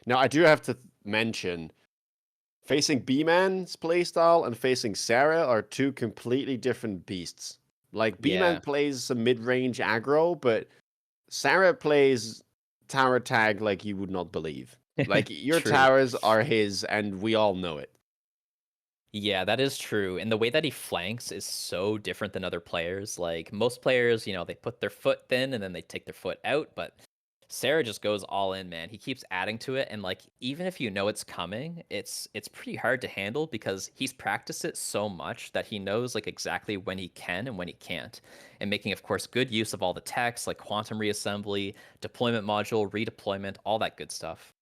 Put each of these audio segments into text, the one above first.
Now, I do have to mention, facing B-Man's playstyle and facing Sarah are two completely different beasts. Like, B-Man Yeah, plays some mid-range aggro, but Sarah plays tower tag like you would not believe. Like, your true. towers are his, and we all know it. Yeah, that is true. And the way that he flanks is so different than other players. Like most players, they put their foot in and then they take their foot out, but Sarah just goes all in, man. He keeps adding to it and like even if you know it's coming, it's pretty hard to handle because he's practiced it so much that he knows like exactly when he can and when he can't. And making of course good use of all the techs like quantum reassembly, deployment module, redeployment, all that good stuff.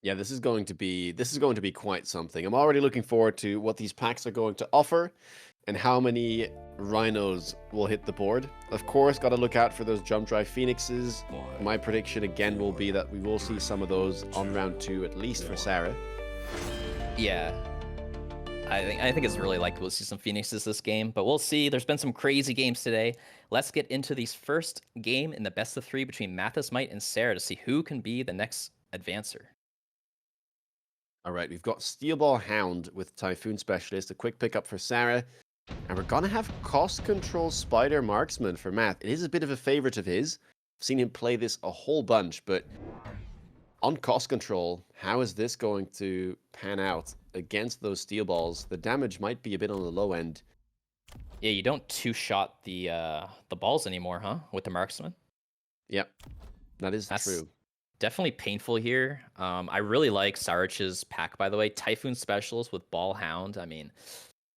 Yeah, this is going to be quite something. I'm already looking forward to what these packs are going to offer and how many rhinos will hit the board. Of course, got to look out for those jump drive phoenixes. My prediction again will be that we will see some of those on round 2 at least for Sarah. Yeah, I think it's really likely we'll see some Phoenixes this game, but we'll see. There's been some crazy games today. Let's get into these first game in the best of 3 between Mathismight and Sarah to see who can be the next advancer. All right, we've got Steelball Hound with Typhoon Specialist, a quick pickup for Sarah. And we're going to have Cost Control Spider Marksman for Matt. It is a bit of a favorite of his. I've seen him play this a whole bunch, but on Cost Control, how is this going to pan out against those Steel Balls? The damage might be a bit on the low end. Yeah, you don't two-shot the balls anymore, huh? With the Marksman. Yep, that is That's true. definitely painful here. I really like SaraTzch's pack, by the way. Typhoon Specialist with Ball Hound. I mean,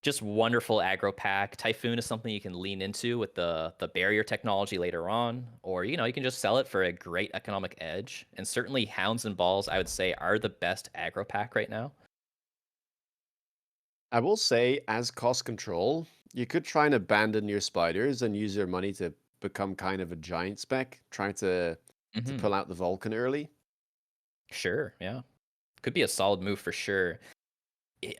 just wonderful aggro pack. Typhoon is something you can lean into with the barrier technology later on, or you can just sell it for a great economic edge. And certainly Hounds and Balls, I would say, are the best aggro pack right now. I will say, as Cost Control, you could try and abandon your spiders and use your money to become kind of a giant spec, trying to Hmm. pull out the Vulcan early. Sure, yeah, could be a solid move for sure.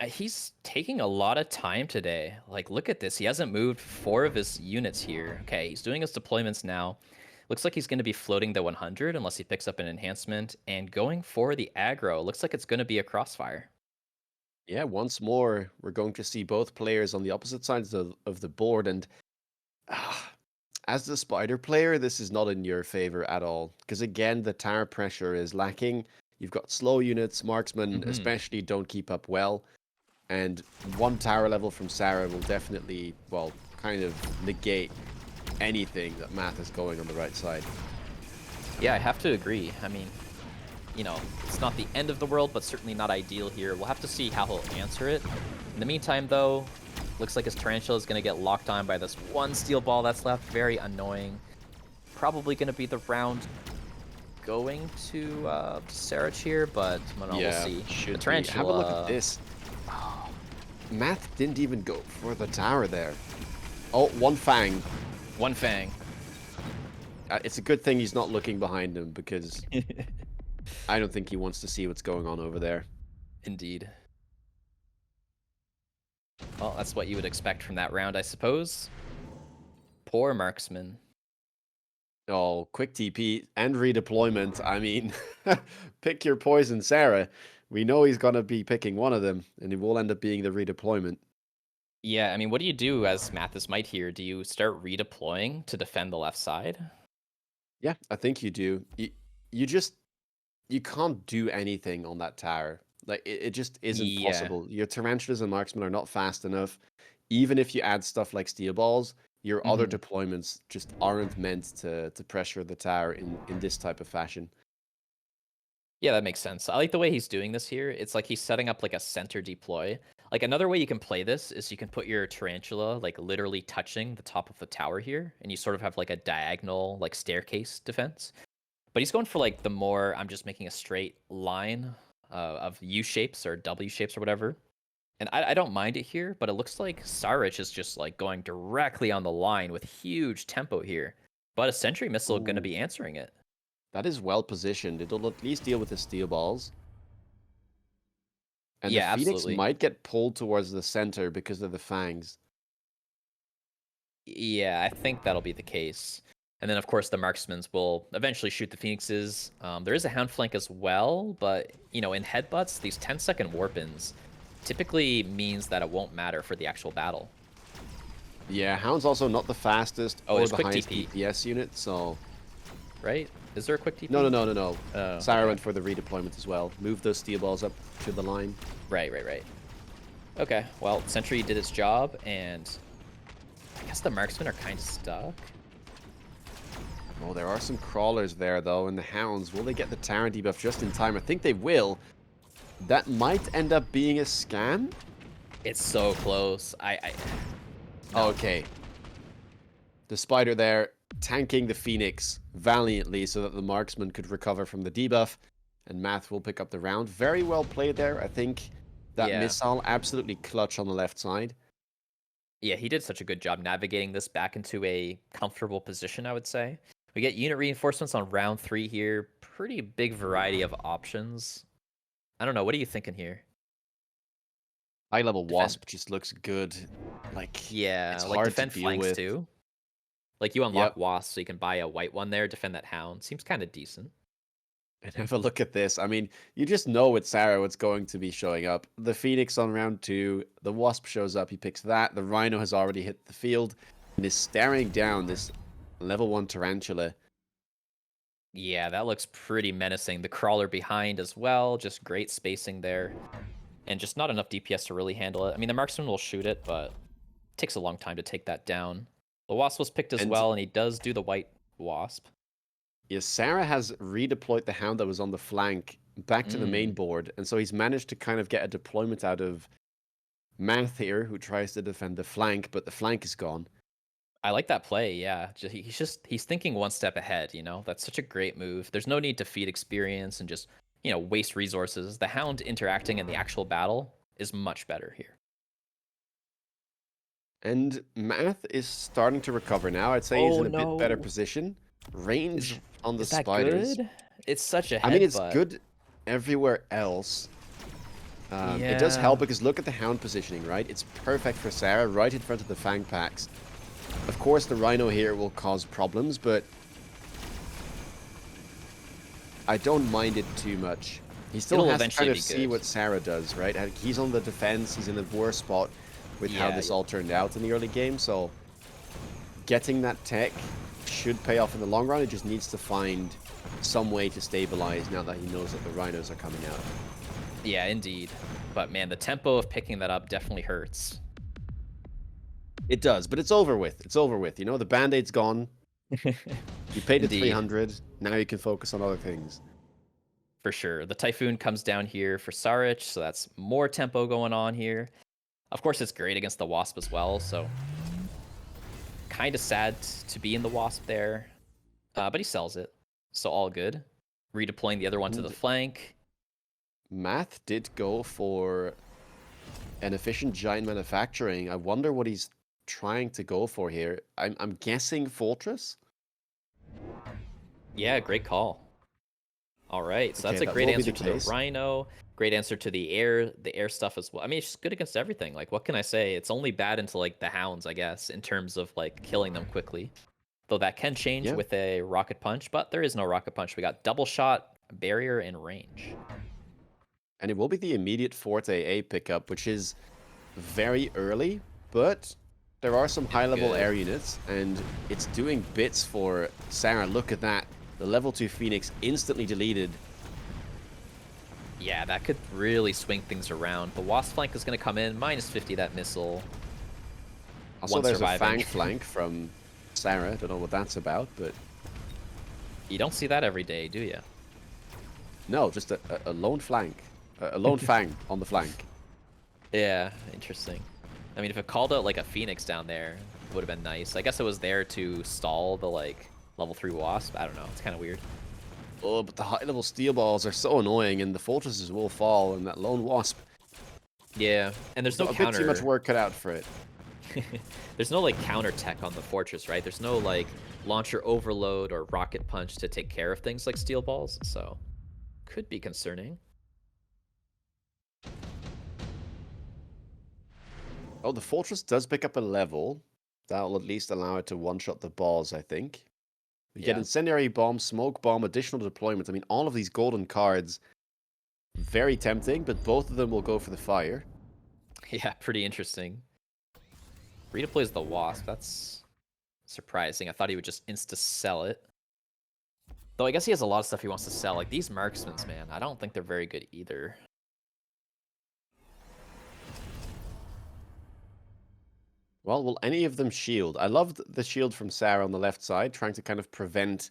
He's taking a lot of time today. Like, look at this. He hasn't moved 4 of his units here. Okay, he's doing his deployments now. Looks like he's going to be floating the 100 unless he picks up an enhancement. And going for the aggro, looks like it's going to be a crossfire. Yeah, once more, we're going to see both players on the opposite sides of the board. And ah, as the spider player, this is not in your favor at all. Because again, the tower pressure is lacking. You've got slow units, marksmen Hmm. especially don't keep up well. And one tower level from Sarah will definitely, well, kind of negate anything that Math is going on the right side. Yeah, I have to agree. I mean, it's not the end of the world, but certainly not ideal here. We'll have to see how he'll answer it. In the meantime, though, looks like his Tarantula is going to get locked on by this one steel ball that's left. Very annoying. Probably going to be the round going to SaraTzch here, but we'll Yeah, see. The should be. Have a look at Tarantula. this. Math didn't even go for the tower there. Oh, one Fang. One Fang. It's a good thing he's not looking behind him because I don't think he wants to see what's going on over there. Indeed. Well, that's what you would expect from that round, I suppose. Poor marksman. Oh, quick TP and redeployment. I mean, pick your poison, Sarah. We know he's going to be picking one of them, and it will end up being the redeployment. Yeah, I mean, what do you do as Mathismight here? Do you start redeploying to defend the left side? Yeah, I think you do. You can't do anything on that tower. Like it just isn't Yeah. possible. Your tarantulas and marksmen are not fast enough. Even if you add stuff like steel balls, your other Hmm. deployments just aren't meant to pressure the tower in this type of fashion. Yeah, that makes sense. I like the way he's doing this here. It's like he's setting up like a center deploy. Like another way you can play this is you can put your tarantula like literally touching the top of the tower here, and you sort of have like a diagonal like staircase defense. But he's going for like the more I'm just making a straight line of U shapes or W shapes or whatever. And I don't mind it here, but it looks like SaraTzch is just like going directly on the line with huge tempo here. But a sentry missile going to Ooh, be answering it. that is well positioned. It'll at least deal with the steel balls. And the Yeah, Phoenix absolutely. might get pulled towards the center because of the fangs. Yeah, I think that'll be the case. And then, of course, the marksmen will eventually shoot the phoenixes. There is a hound flank as well, but, you know, in headbutts, these 10-second warp-ins typically means that it won't matter for the actual battle. Yeah, Hound's also not the fastest Oh, or there's the quick highest TP, DPS unit, so... right? Is there a quick TP? No, no, no, no, no. Oh, Sarah okay. went for the redeployment as well. Move those steel balls up to the line. Right, right, right. Okay, well, Sentry did its job, and I guess the marksmen are kind of stuck. Oh, there are some crawlers there, though, and the Hounds. Will they get the Terran debuff just in time? I think they will. That might end up being a scam? It's so close. No. Okay. The Spider there, tanking the Phoenix valiantly so that the Marksman could recover from the debuff, and Math will pick up the round. Very well played there. I think that Yeah. missile absolutely clutch on the left side. Yeah, he did such a good job navigating this back into a comfortable position, I would say. We get unit reinforcements on round 3 here. Pretty big variety of options. I don't know. What are you thinking here? High level Defend. Wasp just looks good. Like, Yeah, it's like hard defend to deal flanks with. too. Like you unlock Yep. Wasp, so you can buy a white one there, defend that Hound. Seems kind of decent. And have a look at this. I mean, you just know with Sarah what's going to be showing up. The Phoenix on round 2, the Wasp shows up, he picks that. The Rhino has already hit the field and is staring down this level 1 Tarantula. Yeah, that looks pretty menacing. The crawler behind as well, just great spacing there. And just not enough DPS to really handle it. I mean, the marksman will shoot it, but it takes a long time to take that down. The Wasp was picked as And well, and he does do the white Wasp. yeah, Sarah has redeployed the Hound that was on the flank back to the main board. And so he's managed to kind of get a deployment out of Math here, who tries to defend the flank, but the flank is gone. I like that play, yeah. He's thinking one step ahead, you know? That's such a great move. There's no need to feed experience and just, you know, waste resources. The Hound interacting in the actual battle is much better here. And Math is starting to recover now. I'd say he's Oh, in a bit better no. position. Range on the Is that spiders. good? It's such a headbutt. I mean, it's good everywhere else. It does Yeah. help because look at the Hound positioning, right? It's perfect for Sarah, right in front of the Fang packs. Of course, the Rhino here will cause problems, but I don't mind it too much. He still It'll has to eventually kind of be see good. what Sarah does, right? He's on the defense. He's in a worse spot with how Yeah, this yeah. all turned out in the early game. So getting that tech should pay off in the long run. It just needs to find some way to stabilize now that he knows that the Rhinos are coming out. Yeah, indeed. But man, the tempo of picking that up definitely hurts. It does, but it's over with. It's over with. You know, the Band-Aid's gone. You paid the Indeed. 300. Now you can focus on other things. For sure. The Typhoon comes down here for SaraTzch, so that's more tempo going on here. Of course, it's great against the Wasp as well, so kind of sad to be in the Wasp there. But he sells it, so all good. Redeploying the other one to the And flank. Math did go for an efficient giant manufacturing. I wonder what he's trying to go for here. I'm guessing Fortress? Yeah, great call. All right, so Okay, that's a that great will be answer the to the case. Rhino. Great answer to the air stuff as well. I mean, it's just good against everything. Like, what can I say? It's only bad into like the Hounds, I guess, in terms of like killing them quickly. Though that can change Yeah. with a rocket punch, but there is no rocket punch. We got double shot, barrier, and range. And it will be the immediate Forte A pickup, which is very early, but there are some high-level good. air units, and it's doing bits for Sarah. Look at that. The level 2 Phoenix instantly deleted. Yeah, that could really swing things around. The Wasp flank is going to come in, minus 50 that missile. Also, One there's surviving. a Fang flank from Sarah. Don't know what that's about, but You don't see that every day, do you? no, just a lone flank. A lone Fang on the flank. Yeah, interesting. I mean, if it called out like a Phoenix down there, it would have been nice. I guess it was there to stall the like level 3 Wasp. I don't know. It's kind of weird. Oh, but the high-level steel balls are so annoying, and the fortresses will fall, and that lone Wasp. Yeah, and there's no Got a counter. bit too much work cut out for it. There's no like counter tech on the fortress, right? There's no like launcher overload or rocket punch to take care of things like steel balls, so could be concerning. Oh, the fortress does pick up a level. That'll at least allow it to one-shot the balls, I think. You get Yeah. Incendiary Bomb, Smoke Bomb, additional deployments. I mean, all of these golden cards, very tempting, but both of them will go for the fire. Yeah, pretty interesting. Rita plays the Wasp. That's surprising. I thought he would just insta-sell it. Though I guess he has a lot of stuff he wants to sell. Like, these marksmans, man, I don't think they're very good either. Well, will any of them shield? I loved the shield from Sarah on the left side, trying to kind of prevent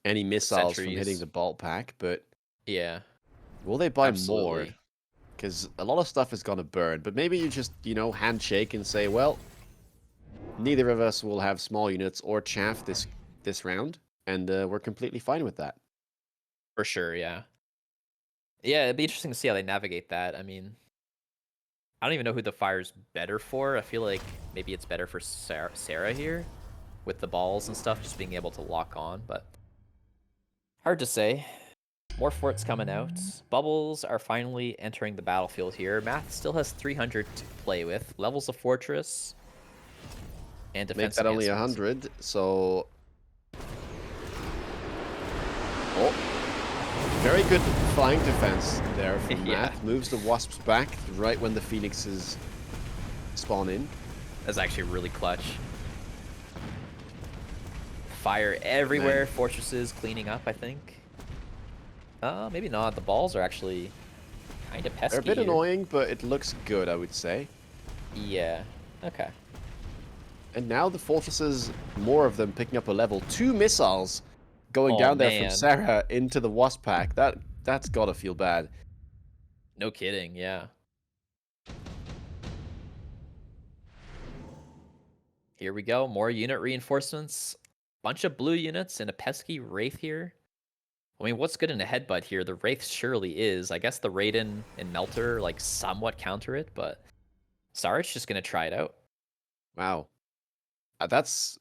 any missiles from hitting Sentries. the bolt pack, but Yeah, will they buy more? absolutely. Because a lot of stuff is going to burn, but maybe you just, handshake and say, well, neither of us will have small units or chaff this round, and we're completely fine with that. For sure, yeah. Yeah, it'd be interesting to see how they navigate that. I mean, I don't even know who the fire's better for. I feel like maybe it's better for Sarah here with the balls and stuff, just being able to lock on, but hard to say. More forts coming out. Bubbles are finally entering the battlefield here. Math still has 300 to play with. Levels of fortress and defense. Make that only enhancements. 100, so... Oh, very good flying defense there from Yeah. Math. Moves the Wasps back right when the Phoenixes spawn in. That's actually really clutch. Fire everywhere. Fortresses cleaning up, I think. Maybe not. The balls are actually kind of pesky. They're a bit here. annoying, but it looks good, I would say. Yeah. Okay. And now the fortresses, more of them picking up a level. 2 missiles going Oh, down there man. from Sarah into the Wasp pack. That's gotta feel bad. No kidding. Yeah. Here we go. More unit reinforcements. Bunch of blue units and a pesky wraith here. I mean, what's good in a headbutt here? The wraith surely is. I guess the Raiden and Melter like somewhat counter it, but SaraTzch just gonna try it out. Wow. That's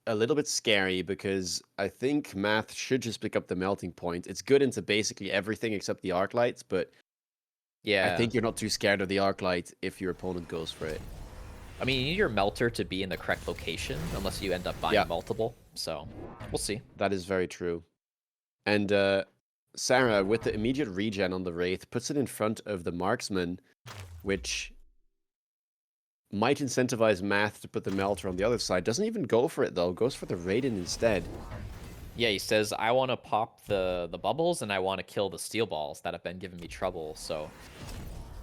a little bit scary because I think Math should just pick up the melting point. It's good into basically everything except the arc lights, but Yeah. I think you're not too scared of the arc light if your opponent goes for it. I mean, you need your Melter to be in the correct location unless you end up buying multiple. So we'll see. That is very true. And Sarah, with the immediate regen on the Wraith, puts it in front of the Marksman, which might incentivize Math to put the Melter on the other side. Doesn't even go for it, though. Goes for the Raiden instead. Yeah, he says, I want to pop the bubbles and I want to kill the steel balls that have been giving me trouble. So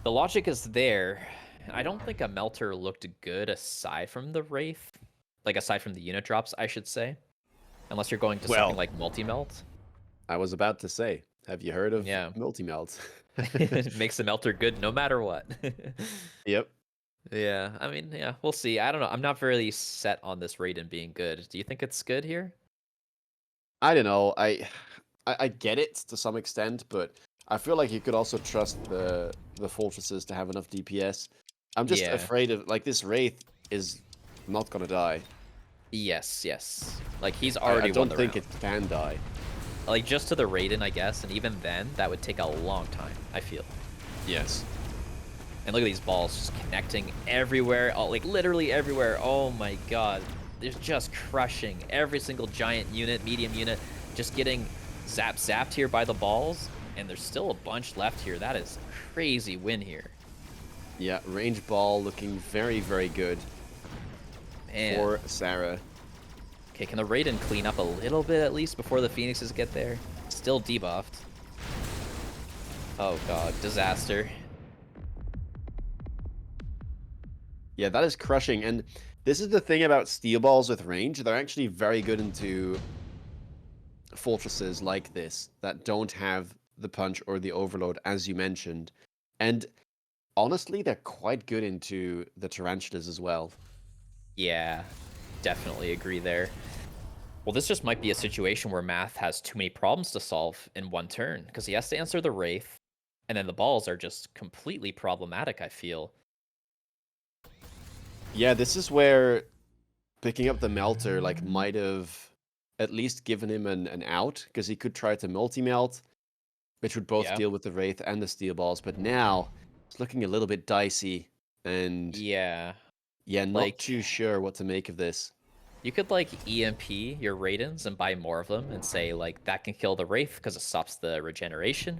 the logic is there. I don't think a Melter looked good aside from the Wraith. Like, aside from the unit drops, I should say. Unless you're going to something like multi-melt. I was about to say, have you heard of multi-melt? It makes the Melter good no matter what. Yep. Yeah, I mean, yeah, we'll see. I don't know. I'm not very set on this Raiden being good. Do you think it's good here? I don't know. I get it to some extent, but I feel like you could also trust the fortresses to have enough DPS. I'm just afraid of, like, this Wraith is not gonna die. Yes, yes. Like, he's already won the round. I don't think round. it can die. Like, just to the Raiden, I guess, and even then, that would take a long time, I feel. Yes. And look at these balls just connecting everywhere. Oh, like, literally everywhere. Oh my god. They're just crushing every single giant unit, medium unit, just getting zapped here by the balls. And there's still a bunch left here. That is a crazy win here. Yeah, range ball looking very, very good for Sarah. Okay, can the Raiden clean up a little bit at least before the Phoenixes get there? Still debuffed. Oh god, disaster. Yeah, that is crushing. And this is the thing about steel balls with range. They're actually very good into fortresses like this that don't have the punch or the overload, as you mentioned. And honestly, they're quite good into the tarantulas as well. Yeah, definitely agree there. Well, this just might be a situation where Math has too many problems to solve in one turn, because he has to answer the Wraith, and then the balls are just completely problematic, I feel. Yeah, this is where picking up the Melter like might have at least given him an out, because he could try to multi-melt, which would both deal with the Wraith and the steel balls, but now it's looking a little bit dicey, and yeah, not too sure what to make of this. You could like EMP your Raidens and buy more of them and say like that can kill the Wraith because it stops the regeneration.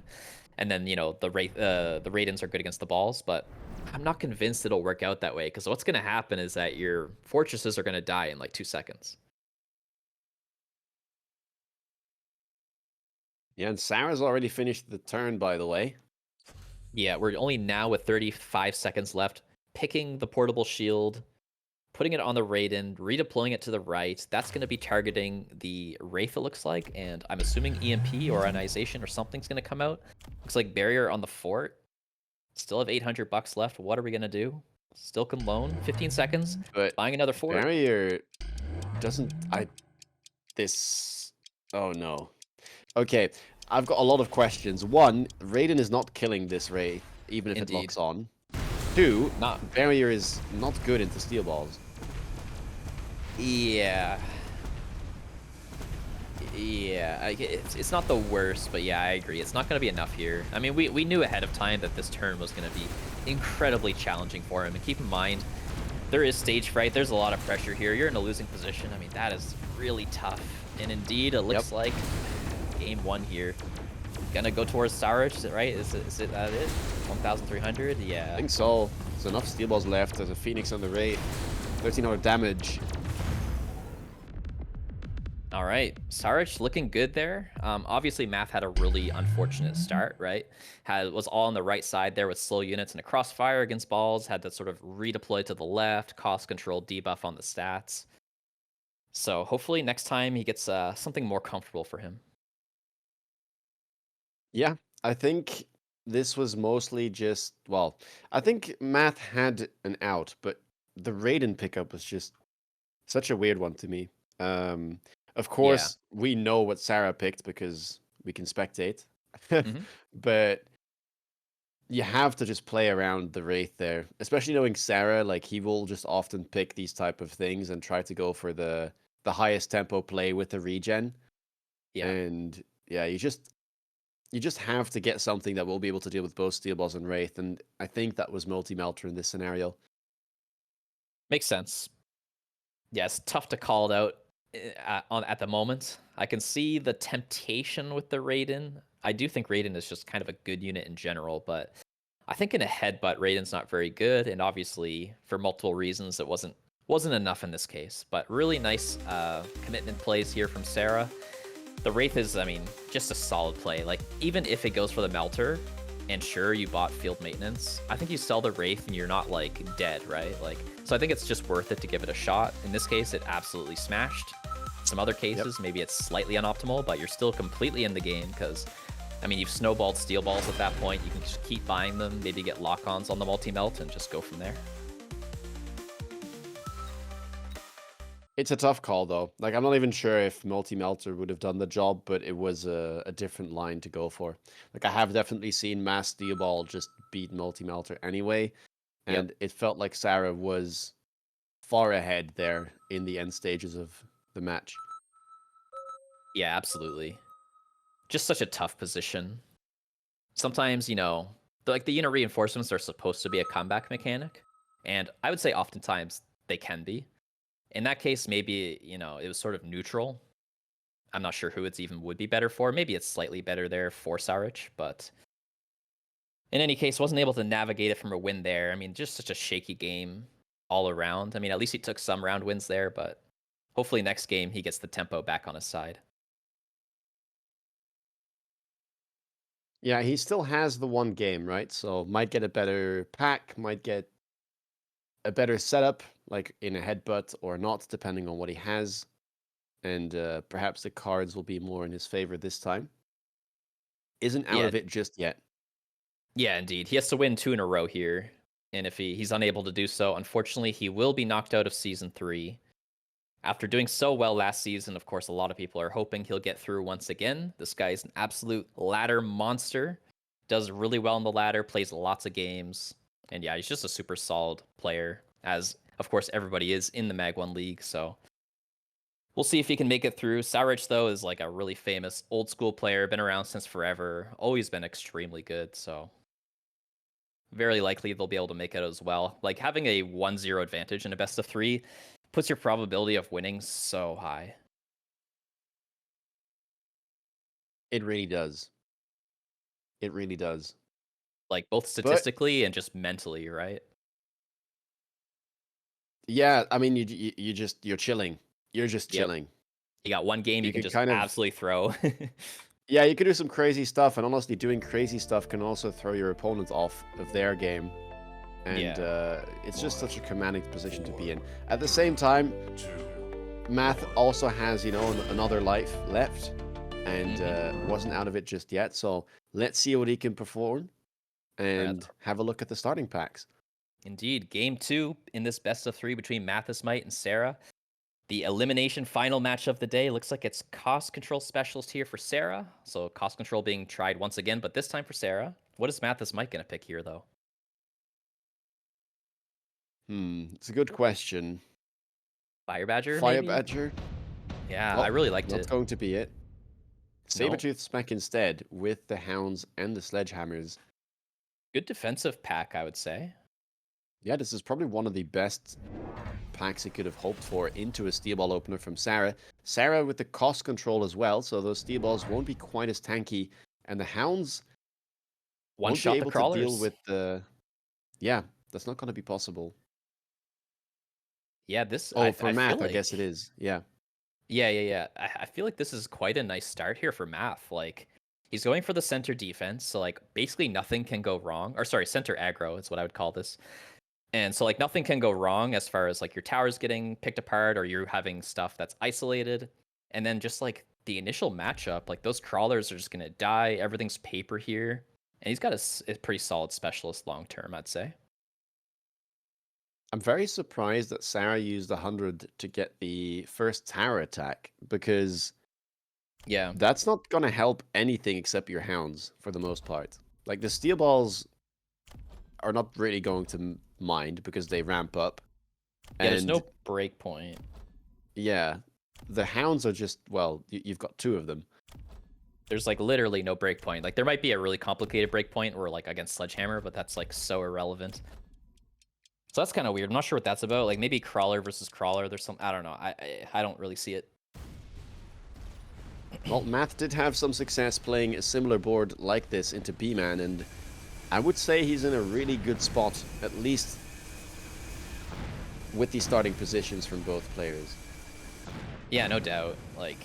And then, you know, the Raidens are good against the balls, but I'm not convinced it'll work out that way because what's going to happen is that your fortresses are going to die in like 2 seconds. Yeah, and Sarah's already finished the turn, by the way. Yeah, we're only now with 35 seconds left, picking the portable shield, putting it on the Raiden, redeploying it to the right. That's going to be targeting the Wraith, it looks like, and I'm assuming EMP or ionization or something's going to come out. Looks like barrier on the fort. Still have 800 bucks left. What are we going to do? Still can loan. 15 seconds. But Buying another fort. barrier doesn't... This... Oh, no. Okay, I've got a lot of questions. One, Raiden is not killing this Wraith, even if it locks on. Two, barrier is not good into steel balls. Yeah. Yeah, it's not the worst, but yeah, I agree. It's not going to be enough here. I mean, we knew ahead of time that this turn was going to be incredibly challenging for him. And keep in mind, there is stage fright. There's a lot of pressure here. You're in a losing position. I mean, that is really tough. And indeed, it looks like game one here. Gonna go towards SaraTzch, right? Is it that it? 1,300? Yeah. I think so. There's enough steel balls left. There's a Phoenix on the Wraith. 1,300 damage. All right, SaraTzch looking good there. Obviously, Math had a really unfortunate start, right? Was all on the right side there with slow units and a crossfire against balls. Had to sort of redeploy to the left, cost control debuff on the stats. So hopefully next time he gets something more comfortable for him. Yeah, I think this was mostly just, well, I think Math had an out, but the Raiden pickup was just such a weird one to me. Of course, we know what Sarah picked because we can spectate, but you have to just play around the Wraith there, especially knowing Sarah. Like, he will just often pick these type of things and try to go for the highest tempo play with the regen. Yeah, and yeah, you just have to get something that will be able to deal with both steel balls and Wraith, and I think that was multi-melter in this scenario. Makes sense. Yeah, it's tough to call it out at the moment. I can see the temptation with the Raiden. I do think Raiden is just kind of a good unit in general, but I think in a headbutt, Raiden's not very good, and obviously for multiple reasons, it wasn't enough in this case. But really nice commitment plays here from Sarah. The Wraith is, I mean, just a solid play. Like, even if it goes for the Melter, and sure, you bought field maintenance, I think you sell the Wraith and you're not, like, dead, right? Like, so I think it's just worth it to give it a shot. In this case, it absolutely smashed. Some other cases, maybe it's slightly unoptimal, but you're still completely in the game because, I mean, you've snowballed steel balls at that point. You can just keep buying them, maybe get lock-ons on the multi-melt and just go from there. It's a tough call, though. Like, I'm not even sure if multi-melter would have done the job, but it was a different line to go for. Like, I have definitely seen mass steel ball just beat multi-melter anyway, and it felt like Sarah was far ahead there in the end stages of the match. Yeah, absolutely. Just such a tough position. Sometimes, you know, like the unit reinforcements are supposed to be a comeback mechanic, and I would say oftentimes they can be. In that case, maybe, you know, it was sort of neutral. I'm not sure who it's even would be better for. Maybe it's slightly better there for SaraTzch, but in any case, wasn't able to navigate it from a win there. I mean, just such a shaky game all around. I mean, at least he took some round wins there, but hopefully next game he gets the tempo back on his side. Yeah, he still has the one game, right? So might get a better pack, might get a better setup, like in a headbutt or not, depending on what he has. And perhaps the cards will be more in his favor this time. Isn't out of it just yet. Yeah, indeed. He has to win 2 in a row here. And if he's unable to do so, unfortunately, he will be knocked out of Season 3. After doing so well last season, of course, a lot of people are hoping he'll get through once again. This guy is an absolute ladder monster. Does really well in the ladder, plays lots of games. And yeah, he's just a super solid player, as, of course, everybody is in the MAG1 League. So we'll see if he can make it through. SaraTzch, though, is like a really famous old school player, been around since forever, always been extremely good. So very likely they'll be able to make it as well. Like, having a 1-0 advantage in a best of 3 puts your probability of winning so high. It really does. It really does. Like both But statistically and just mentally, right? yeah, I mean, you're chilling. You're just Yep. chilling. You got one game you You can could just kind of absolutely throw. yeah, you could do some crazy stuff, and honestly, doing crazy stuff can also throw your opponent off of their game. And Yeah. it's just such a commanding position to be in. At the same time, Math also has, you know, another life left, and wasn't out of it just yet. So let's see what he can perform, and have a look at the starting packs. Indeed. Game 2 in this best of 3 between Mathismight and Sarah. The elimination final match of the day. Looks like it's cost control specialist here for Sarah. So cost control being tried once again, but this time for Sarah. What is Mathismight going to pick here, though? It's a good question. Fire Badger, Fire maybe? Badger? Yeah, Oh, I really liked not it. going to be it. No. Sabertooth spec instead, with the hounds and the sledgehammers. Good defensive pack, I would say. Yeah, this is probably one of the best packs he could have hoped for into a steel ball opener from Sarah. Sarah with the cost control as well, so those steel balls won't be quite as tanky, and the hounds One won't shot be the able to crawlers. deal with the. Yeah, that's not going to be possible. Yeah, this. Oh, for I Math, feel I guess it like- is. Yeah. Yeah. I feel like this is quite a nice start here for Math. Like, he's going for the center defense, so like basically nothing can go wrong. Or sorry, center aggro is what I would call this. And so like nothing can go wrong as far as like your towers getting picked apart or you're having stuff that's isolated. And then just like the initial matchup, like those crawlers are just gonna die. Everything's paper here, and he's got a pretty solid specialist long term, I'd say. I'm very surprised that Sarah used 100 to get the first tower attack, because Yeah. that's not going to help anything except your hounds for the most part. Like, the steel balls are not really going to mind because they ramp up. Yeah, there's And no break point. yeah, the hounds are just, well, you've got two of them. There's like literally no break point. Like there might be a really complicated break point or like against Sledgehammer, but that's like so irrelevant. So that's kind of weird. I'm not sure what that's about. Like maybe crawler versus crawler. There's some, I don't know. I don't really see it. Well, Matt did have some success playing a similar board like this into B-Man, and I would say he's in a really good spot, at least with the starting positions from both players. Yeah, no doubt. Like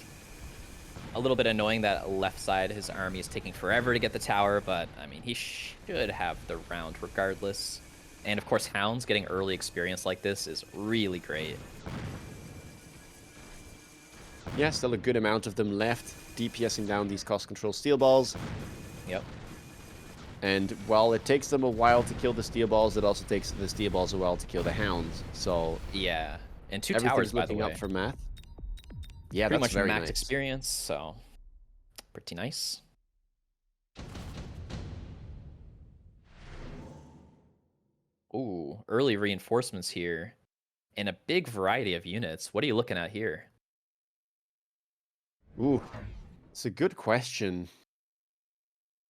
a little bit annoying that left side his army is taking forever to get the tower, but I mean he should have the round regardless. And of course, Hounds getting early experience like this is really great. Yeah, still a good amount of them left, DPSing down these cost control steel balls. Yep. And while it takes them a while to kill the steel balls, it also takes the steel balls a while to kill the hounds. So Yeah, and two everything's towers by the looking way. up for Math. Yeah, Pretty that's much very max nice. experience, so pretty nice. Ooh, early reinforcements here, and a big variety of units. What are you looking at here? Ooh, it's a good question.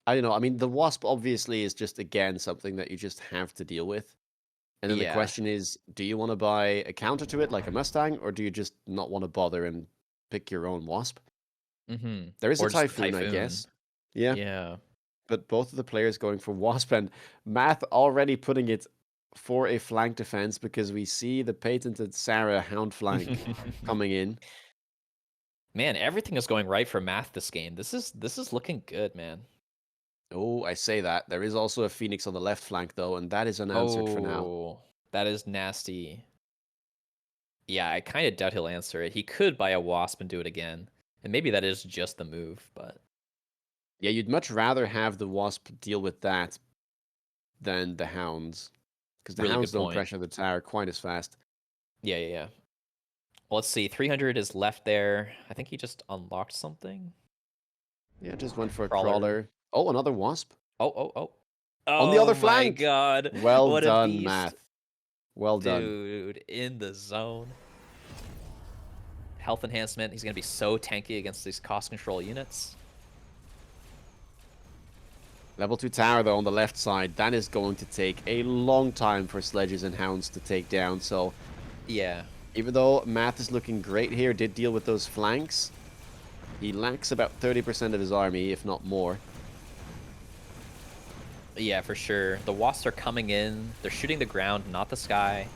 I don't know. I mean, the Wasp obviously is just, again, something that you just have to deal with. And then the Yeah. question is, do you want to buy a counter to it like a Mustang, or do you just not want to bother and pick your own Wasp? Mm-hmm. There is Or a just a Typhoon, I guess. Yeah, Yeah. but both of the players going for Wasp, and Math already putting it for a flank defense because we see the patented Sarah Hound flank coming in. Man, everything is going right for Math this game. This is looking good, man. Oh, I say that. There is also a Phoenix on the left flank, though, and that is unanswered for now. Oh, that is nasty. Yeah, I kind of doubt he'll answer it. He could buy a Wasp and do it again. And maybe that is just the move, but Yeah, you'd much rather have the Wasp deal with that than the Hounds, because the Really good Hounds don't point. pressure the tower quite as fast. yeah. Well, let's see. 300 is left there. I think he just unlocked something. Yeah, just went for a Crawler. crawler. Oh, another Wasp. Oh. On the other Oh my flank! god. Well What a done, beast. Math. Well done. Dude, in the zone. Health enhancement. He's going to be so tanky against these cost control units. Level 2 tower, though, on the left side. That is going to take a long time for Sledges and Hounds to take down, so Yeah. Even though Math is looking great here, did deal with those flanks. He lacks about 30% of his army, if not more. Yeah, for sure. The wasps are coming in. They're shooting the ground, not the sky.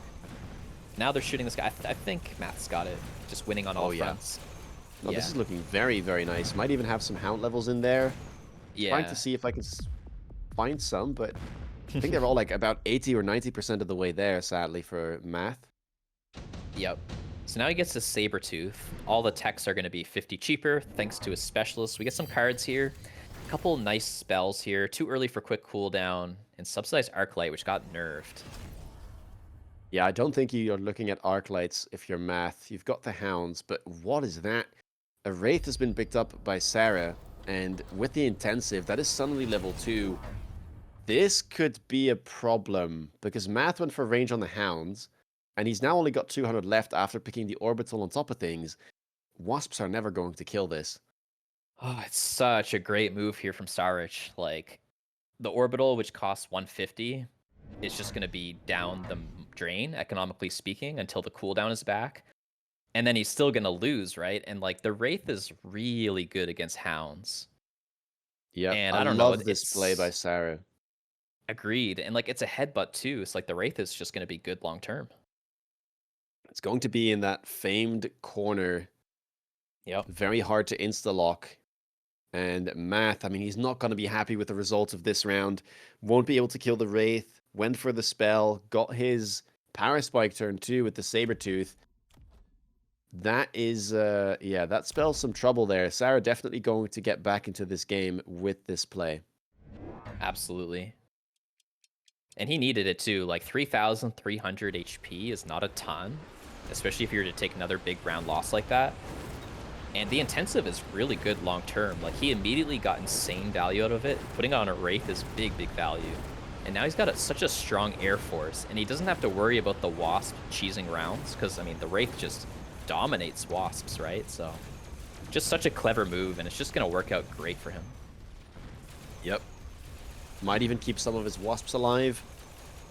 Now they're shooting the sky. I think Matt's got it. Just winning on all fronts. No, this is looking very, very nice. Might even have some hound levels in there. Trying to see if I can find some, but I think they're all like about 80 or 90% of the way there, sadly, for Math. Yep. So now he gets his Sabertooth. All the techs are going to be 50 cheaper, thanks to his specialist. We get some cards here. A couple nice spells here. Too early for quick cooldown. And Subsidized Arclight, which got nerfed. Yeah, I don't think you're looking at Arclights if you're Math. You've got the Hounds, but what is that? A Wraith has been picked up by Sarah, and with the Intensive, that is suddenly level 2. This could be a problem, because Math went for range on the Hounds, and he's now only got 200 left after picking the Orbital on top of things. Wasps are never going to kill this. Oh, it's such a great move here from SaraTzch. Like, the Orbital, which costs 150, is just going to be down the drain, economically speaking, until the cooldown is back. And then he's still going to lose, right? And, like, the Wraith is really good against Hounds. Yeah, and I don't know, love this play by Sarah. Agreed. And, like, it's a headbutt, too. It's like the Wraith is just going to be good long term. It's going to be in that famed corner. Yep. Very hard to insta-lock. And Math, I mean, he's not going to be happy with the results of this round. Won't be able to kill the Wraith. Went for the spell. Got his Power Spike turn 2 with the Sabertooth. That is, yeah, that spells some trouble there. Sarah definitely going to get back into this game with this play. Absolutely. And he needed it too. Like 3,300 HP is not a ton, especially if you were to take another big round loss like that. And the Intensive is really good long term. Like, he immediately got insane value out of it. Putting on a Wraith is big, big value. And now he's got such a strong Air Force, and he doesn't have to worry about the Wasp cheesing rounds, because, I mean, the Wraith just dominates Wasps, right? So, just such a clever move, and it's just going to work out great for him. Yep. Might even keep some of his Wasps alive.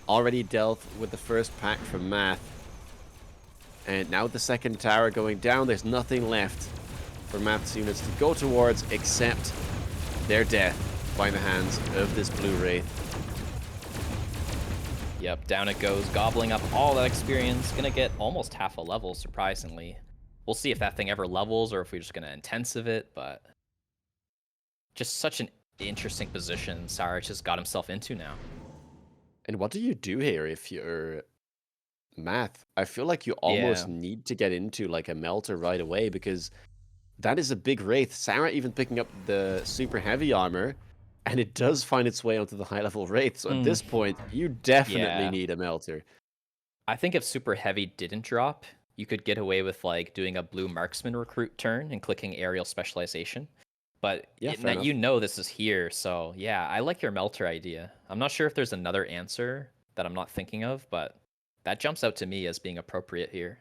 Already dealt with the first pack from Math. And now with the second tower going down, there's nothing left for Math's units to go towards except their death by the hands of this blue Wraith. Yep, down it goes, gobbling up all that experience. Gonna get almost half a level, surprisingly. We'll see if that thing ever levels or if we're just gonna intensive it, but just such an interesting position SaraTzch has got himself into now. And what do you do here if you're Math? I feel like you almost need to get into like a melter right away, because that is a big Wraith. Sarah even picking up the super heavy armor, and it does find its way onto the high level Wraith. So at this point, you definitely need a melter. I think if super heavy didn't drop, you could get away with like doing a blue marksman recruit turn and clicking aerial specialization. But you know this is here, so yeah, I like your melter idea. I'm not sure if there's another answer that I'm not thinking of, but that jumps out to me as being appropriate here.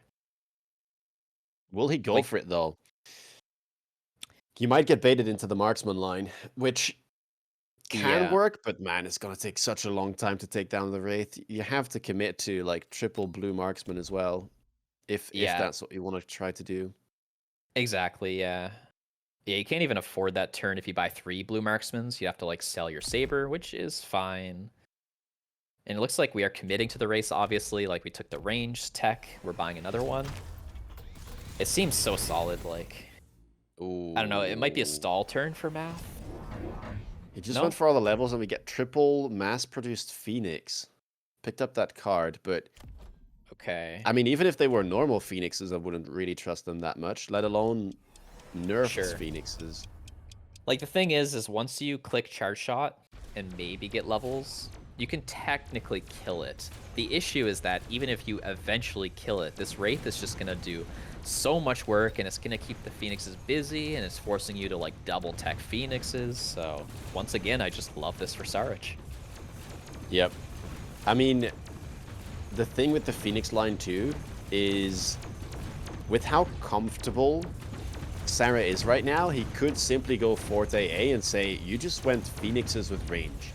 Will he go for it, though? He might get baited into the marksman line, which can work, but man, it's going to take such a long time to take down the Wraith. You have to commit to like triple blue marksman as well, if that's what you want to try to do. Exactly, yeah. Yeah, you can't even afford that turn if you buy 3 blue marksmans. You have to like sell your saber, which is fine. And it looks like we are committing to the race, obviously. Like, we took the range tech. We're buying another one. It seems so solid, like... Ooh. I don't know, it might be a stall turn for Math. He just went for all the levels, and we get triple mass-produced Phoenix. Picked up that card, but... Okay. I mean, even if they were normal Phoenixes, I wouldn't really trust them that much, let alone nerfed Phoenixes. Like, the thing is once you click charge shot and maybe get levels, you can technically kill it. The issue is that even if you eventually kill it, this Wraith is just going to do so much work, and it's going to keep the Phoenixes busy, and it's forcing you to like double tech Phoenixes. So once again, I just love this for SaraTzch. Yep. I mean, the thing with the Phoenix line too is with how comfortable Sarah is right now, he could simply go Forte A and say, you just went Phoenixes with range.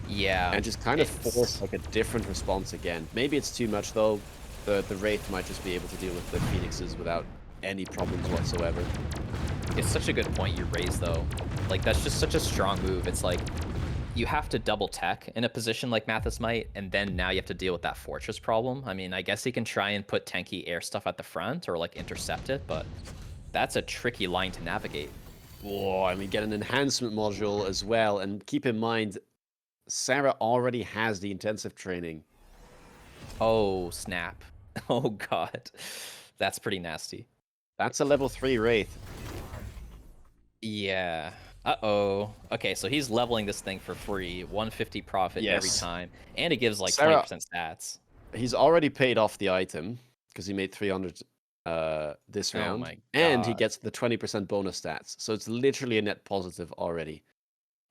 Yeah. And just kind of force like a different response again. Maybe it's too much though. The Wraith might just be able to deal with the Phoenixes without any problems whatsoever. It's such a good point you raise, though. Like, that's just such a strong move. It's like, you have to double tech in a position like Mathismight, and then now you have to deal with that fortress problem. I mean, I guess he can try and put tanky air stuff at the front or like intercept it, but that's a tricky line to navigate. Whoa, and we get an enhancement module as well. And keep in mind, Sara already has the intensive training. Oh, snap. Oh, God. That's pretty nasty. That's a level 3 Wraith. Yeah. Uh-oh. Okay, so he's leveling this thing for free. 150 profit every Yes. time. And it gives like Sara- 20% stats. He's already paid off the item because he made 300 this Oh round. my And he God. gets the 20% bonus stats. So it's literally a net positive already.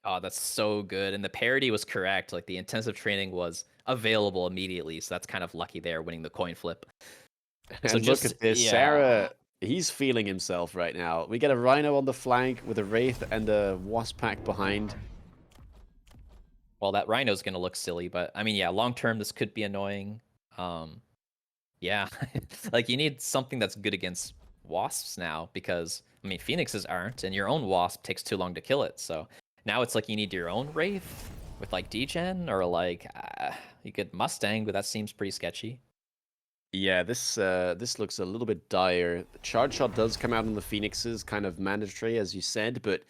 Oh, that's so good. And the parity was correct. Like the intensive training was available immediately. So that's kind of lucky there, winning the coin flip. And So look just, at this. yeah. Sara, he's feeling himself right now. We get a Rhino on the flank with a Wraith and a Wasp pack behind. Well, that Rhino's going to look silly, but I mean, yeah, long term, this could be annoying. Yeah, like you need something that's good against wasps now because, I mean, phoenixes aren't, and your own wasp takes too long to kill it. So now it's like you need your own wraith with like degen or like you could Mustang, but that seems pretty sketchy. Yeah, this looks a little bit dire. The charge shot does come out on the Phoenixes, kind of mandatory, as you said, but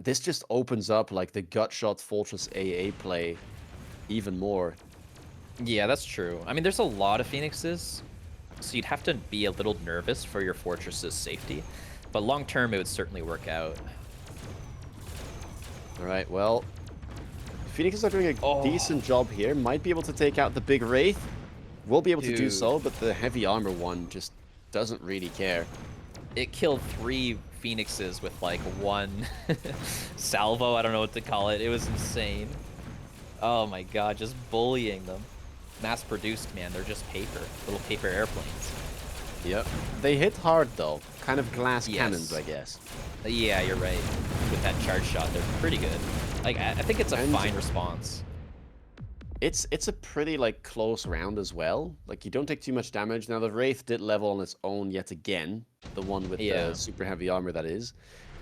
this just opens up like the gut shot Fortress AA play even more. Yeah, that's true. I mean, there's a lot of phoenixes, so you'd have to be a little nervous for your fortress's safety, but long term, it would certainly work out. All right, well, Phoenixes are doing a decent job here. Might be able to take out the big Wraith. Will be able to do so, but the heavy armor one just doesn't really care. It killed 3 phoenixes with like 1 salvo. I don't know what to call it. It was insane. Oh my god, just bullying them. Mass produced, man. They're just paper. Little paper airplanes. Yep. They hit hard though. Kind of glass Yes. cannons, I guess. Yeah, you're right. With that charge shot, they're pretty good. Like, I think it's a fine response. It's a pretty like close round as well. Like you don't take too much damage. Now the Wraith did level on its own yet again, the one with the super heavy armor that is.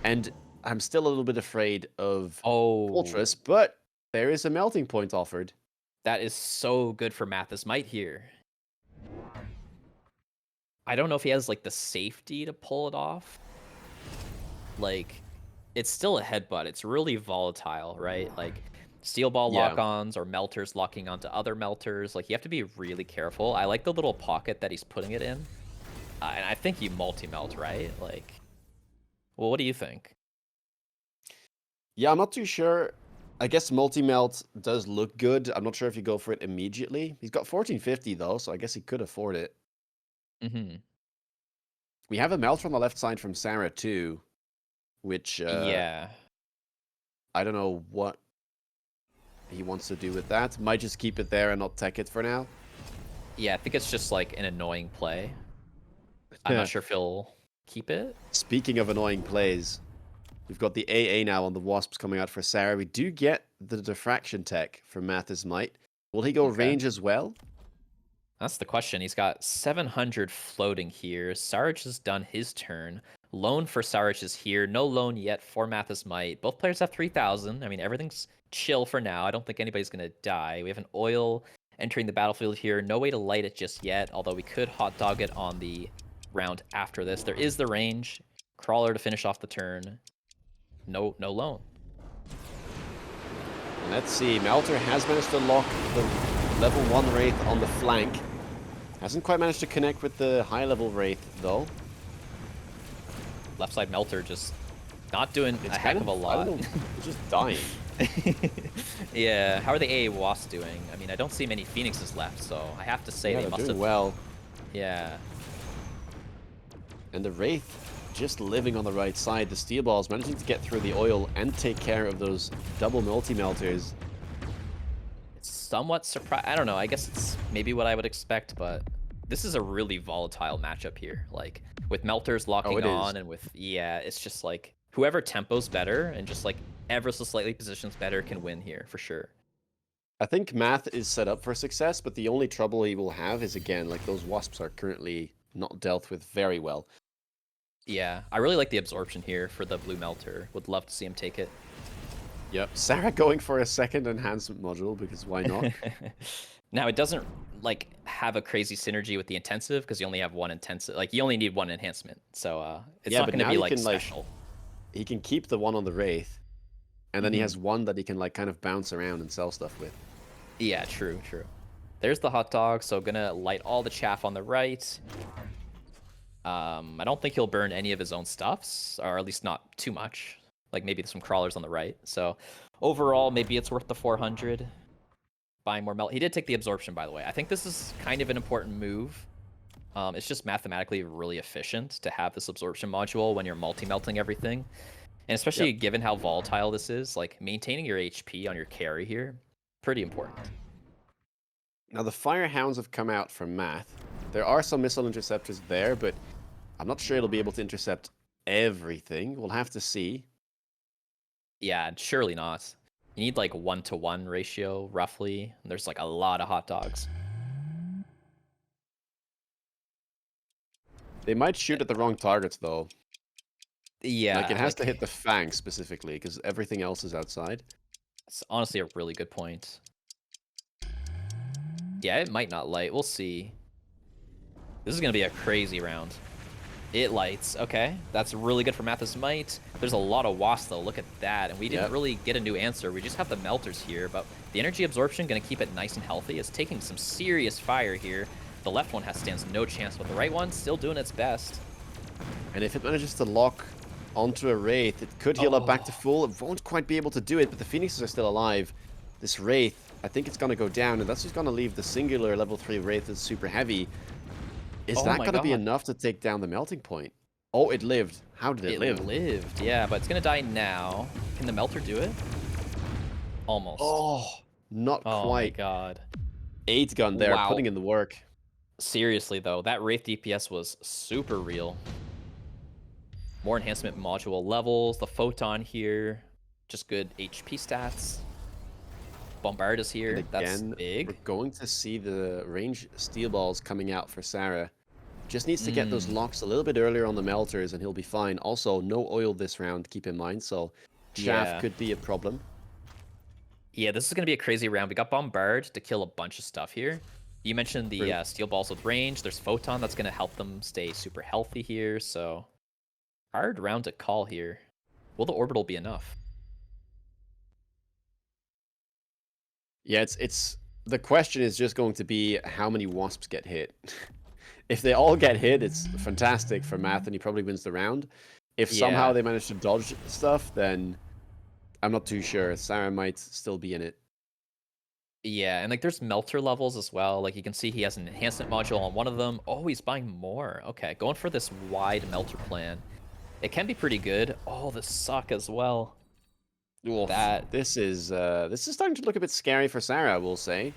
And I'm still a little bit afraid of Fortress, but there is a melting point offered. That is so good for Mathismight here. I don't know if he has like the safety to pull it off. Like, it's still a headbutt. It's really volatile, right? Like steel ball lock-ons or melters locking onto other melters. Like you have to be really careful. I like the little pocket that he's putting it in. And I think you multi-melt, right? Like, well, what do you think? Yeah, I'm not too sure. I guess multi-melt does look good. I'm not sure if you go for it immediately. He's got 1450 though, so I guess he could afford it. Mm-hmm. We have a melt on the left side from Sara too, which yeah, I don't know what he wants to do with that. Might just keep it there and not tech it for now. Yeah, I think it's just like an annoying play. I'm not sure if he'll keep it. Speaking of annoying plays, we've got the AA now on the Wasps coming out for Sara. We do get the diffraction tech for Mathismight. Will he go range as well? That's the question. He's got 700 floating here. SaraTzch has done his turn. Loan for SaraTzch is here. No loan yet for Mathismight. Both players have 3,000. I mean, everything's chill for now. I don't think anybody's going to die. We have an oil entering the battlefield here. No way to light it just yet, although we could hot dog it on the round after this. There is the range. Crawler to finish off the turn. No loan. Let's see. Melter has managed to lock the level 1 Wraith on the flank. Hasn't quite managed to connect with the high level Wraith though. Left side Melter just not doing a heck of a lot. It's just dying. Yeah, how are the AA Wasps doing? I mean, I don't see many Phoenixes left, so I have to say they must have... well. Yeah. And the Wraith just living on the right side. The Steel Balls managing to get through the oil and take care of those double multi-melters. It's somewhat surprised. I don't know. I guess it's maybe what I would expect, but this is a really volatile matchup here. Like, with melters locking on and with... Yeah, it's just like... Whoever tempo's better and just like ever so slightly positions better can win here for sure. I think Math is set up for success, but the only trouble he will have is, again, like, those wasps are currently not dealt with very well. Yeah, I really like the absorption here for the blue melter. Would love to see him take it. Yep. Sarah going for a second enhancement module, because why not? Now, it doesn't, like, have a crazy synergy with the intensive, because you only have one intensive. Like, you only need one enhancement. So, it's Yeah, not but going to now be, he like, can, like, special. he can keep the one on the Wraith, and then he has one that he can, like, kind of bounce around and sell stuff with. Yeah, true, true. There's the hot dog, so gonna light all the chaff on the right. I don't think he'll burn any of his own stuffs, or at least not too much. Like maybe some crawlers on the right. So overall, maybe it's worth the 400. Buying more melt. He did take the absorption, by the way. I think this is kind of an important move. It's just mathematically really efficient to have this absorption module when you're multi-melting everything. And especially given how volatile this is, like maintaining your HP on your carry here, pretty important. Now, the Firehounds have come out from Math. There are some missile interceptors there, but I'm not sure it'll be able to intercept everything. We'll have to see. Yeah, surely not. You need like 1-to-1 ratio, roughly. And there's like a lot of hot dogs. They might shoot at the wrong targets, though. Yeah, Like, it has like, to hit the Fang specifically, because everything else is outside. it's honestly a really good point. Yeah, it might not light. We'll see. This is going to be a crazy round. It lights. Okay, that's really good for Mathismight. There's a lot of wasps, though. Look at that. And we didn't really get a new answer. We just have the melters here. But the energy absorption going to keep it nice and healthy. It's taking some serious fire here. The left one stands no chance, but the right one still doing its best. And if it manages to lock onto a Wraith, it could heal up back to full. It won't quite be able to do it, but the Phoenixes are still alive. This Wraith, I think it's going to go down, and that's just going to leave the singular level 3 Wraith that's super heavy. Is that going to be enough to take down the melting point? Oh, it lived. How did it live? It lived, yeah, but it's going to die now. Can the melter do it? Almost. Oh, not quite. Oh my god. 8 gun there, putting in the work. Seriously, though, that Wraith DPS was super real. More enhancement module levels, the Photon here, just good HP stats. Bombard is here, Again, that's big. We're going to see the range steel balls coming out for Sarah. Just needs to get those locks a little bit earlier on the melters and he'll be fine. Also, no oil this round, keep in mind, so chaff could be a problem. Yeah, this is going to be a crazy round. We got Bombard to kill a bunch of stuff here. You mentioned the steel balls with range. There's Photon that's going to help them stay super healthy here, so hard round to call here. Will the orbital be enough? Yeah, it's the question is just going to be how many wasps get hit. If they all get hit, it's fantastic for Math and he probably wins the round. If somehow they manage to dodge stuff, then I'm not too sure. Sarah might still be in it. Yeah, and like there's melter levels as well. Like you can see he has an enhancement module on one of them. Oh, he's buying more. Okay, going for this wide melter plan. It can be pretty good. Oh, the suck as well. Oof, this is starting to look a bit scary for Sarah, I will say.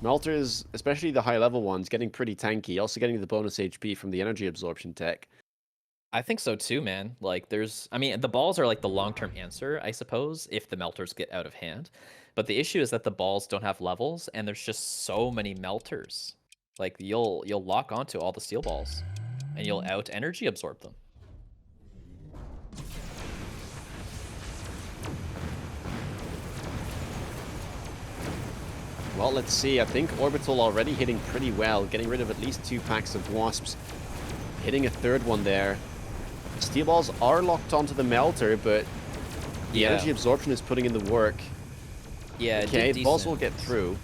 Melters, especially the high level ones, getting pretty tanky. Also getting the bonus HP from the energy absorption tech. I think so too, man. Like I mean, the balls are like the long-term answer, I suppose, if the melters get out of hand. But the issue is that the balls don't have levels and there's just so many melters. Like you'll lock onto all the steel balls and you'll out energy absorb them. Well, let's see. I think Orbital already hitting pretty well, getting rid of at least 2 packs of wasps. Hitting a third one there. Steel balls are locked onto the melter, but the energy absorption is putting in the work. Yeah, okay, the balls will get through.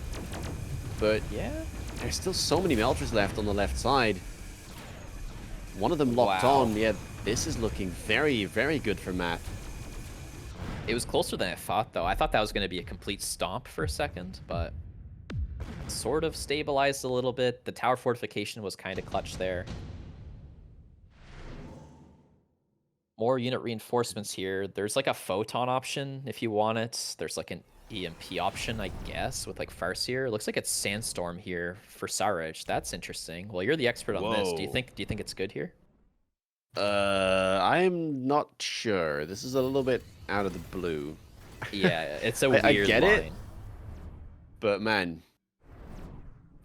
But yeah, there's still so many melters left on the left side. One of them locked on. Yeah, this is looking very, very good for Math. It was closer than I thought, though. I thought that was going to be a complete stomp for a second, but sort of stabilized a little bit. The tower fortification was kind of clutch there. More unit reinforcements here. There's like a Photon option if you want it. There's like an EMP option, I guess, with like Farseer. It looks like it's Sandstorm here for SaraTzch. That's interesting. Well, you're the expert on this. Do you think it's good here? I'm not sure. This is a little bit out of the blue. Yeah, it's a weird I get line. it. But man,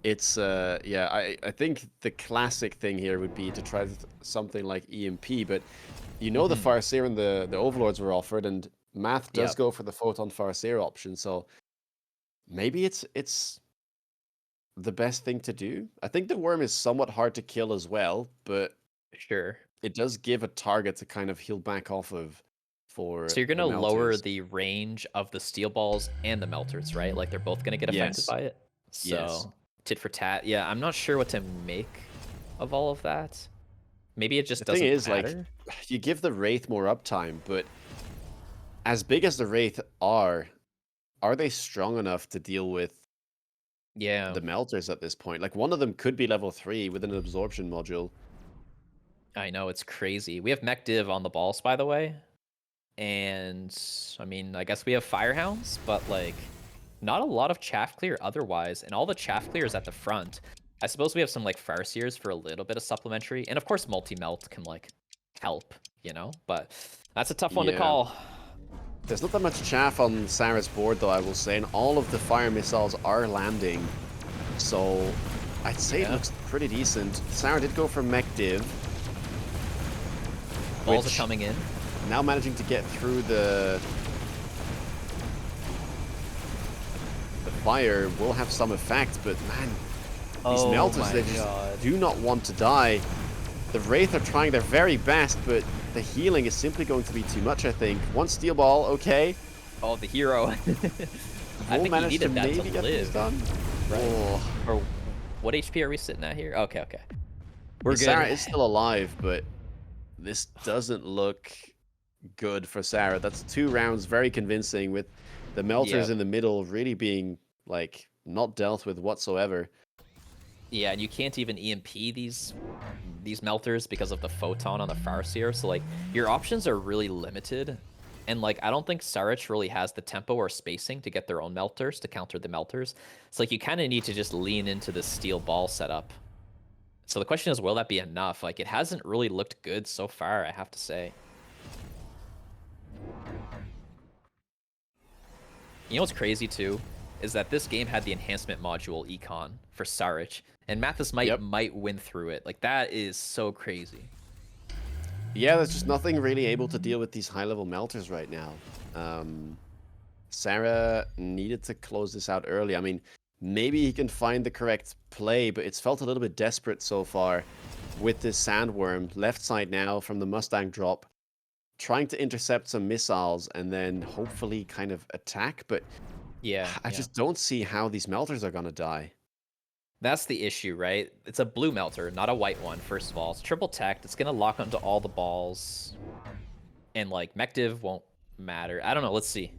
it's yeah, I think the classic thing here would be to try something like EMP, but you know the Mhm. Farseer and the Overlords were offered, and Math does Yep. go for the Photon Farseer option, so maybe it's the best thing to do. I think the worm is somewhat hard to kill as well, but Sure. it does give a target to kind of heal back off of for So you're the gonna lower melters. the range of the steel balls and the melters, right? Like they're both gonna get affected Yes. by it. Yes. So tit for tat. Yeah, I'm not sure what to make of all of that. Maybe it The just thing doesn't is, like, matter. you give the Wraith more uptime, but as big as the Wraith are they strong enough to deal with Yeah, the melters at this point? Like, one of them could be level 3 with an absorption module. I know it's crazy. We have mech div on the balls, by the way, and I mean, I guess we have firehounds, but like, not a lot of chaff clear otherwise, and all the chaff clear is at the front. I suppose we have some like farseers for a little bit of supplementary, and of course, multi melt can like help, you know. But that's a tough one to Yeah. call. There's not that much chaff on Sarah's board, though, I will say, and all of the fire missiles are landing. So, I'd say it Yeah. looks pretty decent. Sarah did go for mech div. Balls which are coming in. now managing to get through the fire will have some effect, but man, these melters, they just do not want to die. The Wraith are trying their very best, but the healing is simply going to be too much, I think. One steel ball, okay. Oh, the hero. I We'll think he manage to needed that maybe to get this live. done. Right. Oh. Or what HP are we sitting at here? Okay, okay. We're good. Sarah is still alive, but this doesn't look good for Sarah. That's 2 rounds, very convincing, with the melters Yeah. in the middle really being, like, not dealt with whatsoever. Yeah, and you can't even EMP these melters because of the photon on the Farseer. So like your options are really limited. And like I don't think SaraTzch really has the tempo or spacing to get their own melters to counter the melters. So like you kind of need to just lean into the steel ball setup. So the question is, will that be enough? Like it hasn't really looked good so far, I have to say. You know what's crazy too? Is that this game had the enhancement module econ for SaraTzch, and Mathismight might win through it. Like that is so crazy. Yeah, there's just nothing really able to deal with these high-level melters right now. Sarah needed to close this out early. I mean, maybe he can find the correct play, but it's felt a little bit desperate so far with this sandworm. Left side now from the Mustang drop, trying to intercept some missiles and then hopefully kind of attack, but Yeah, I just don't see how these melters are going to die. that's the issue, right? It's a blue melter, not a white one, first of all. It's triple tacked. It's going to lock onto all the balls. And, like, mech div won't matter. I don't know. Let's see.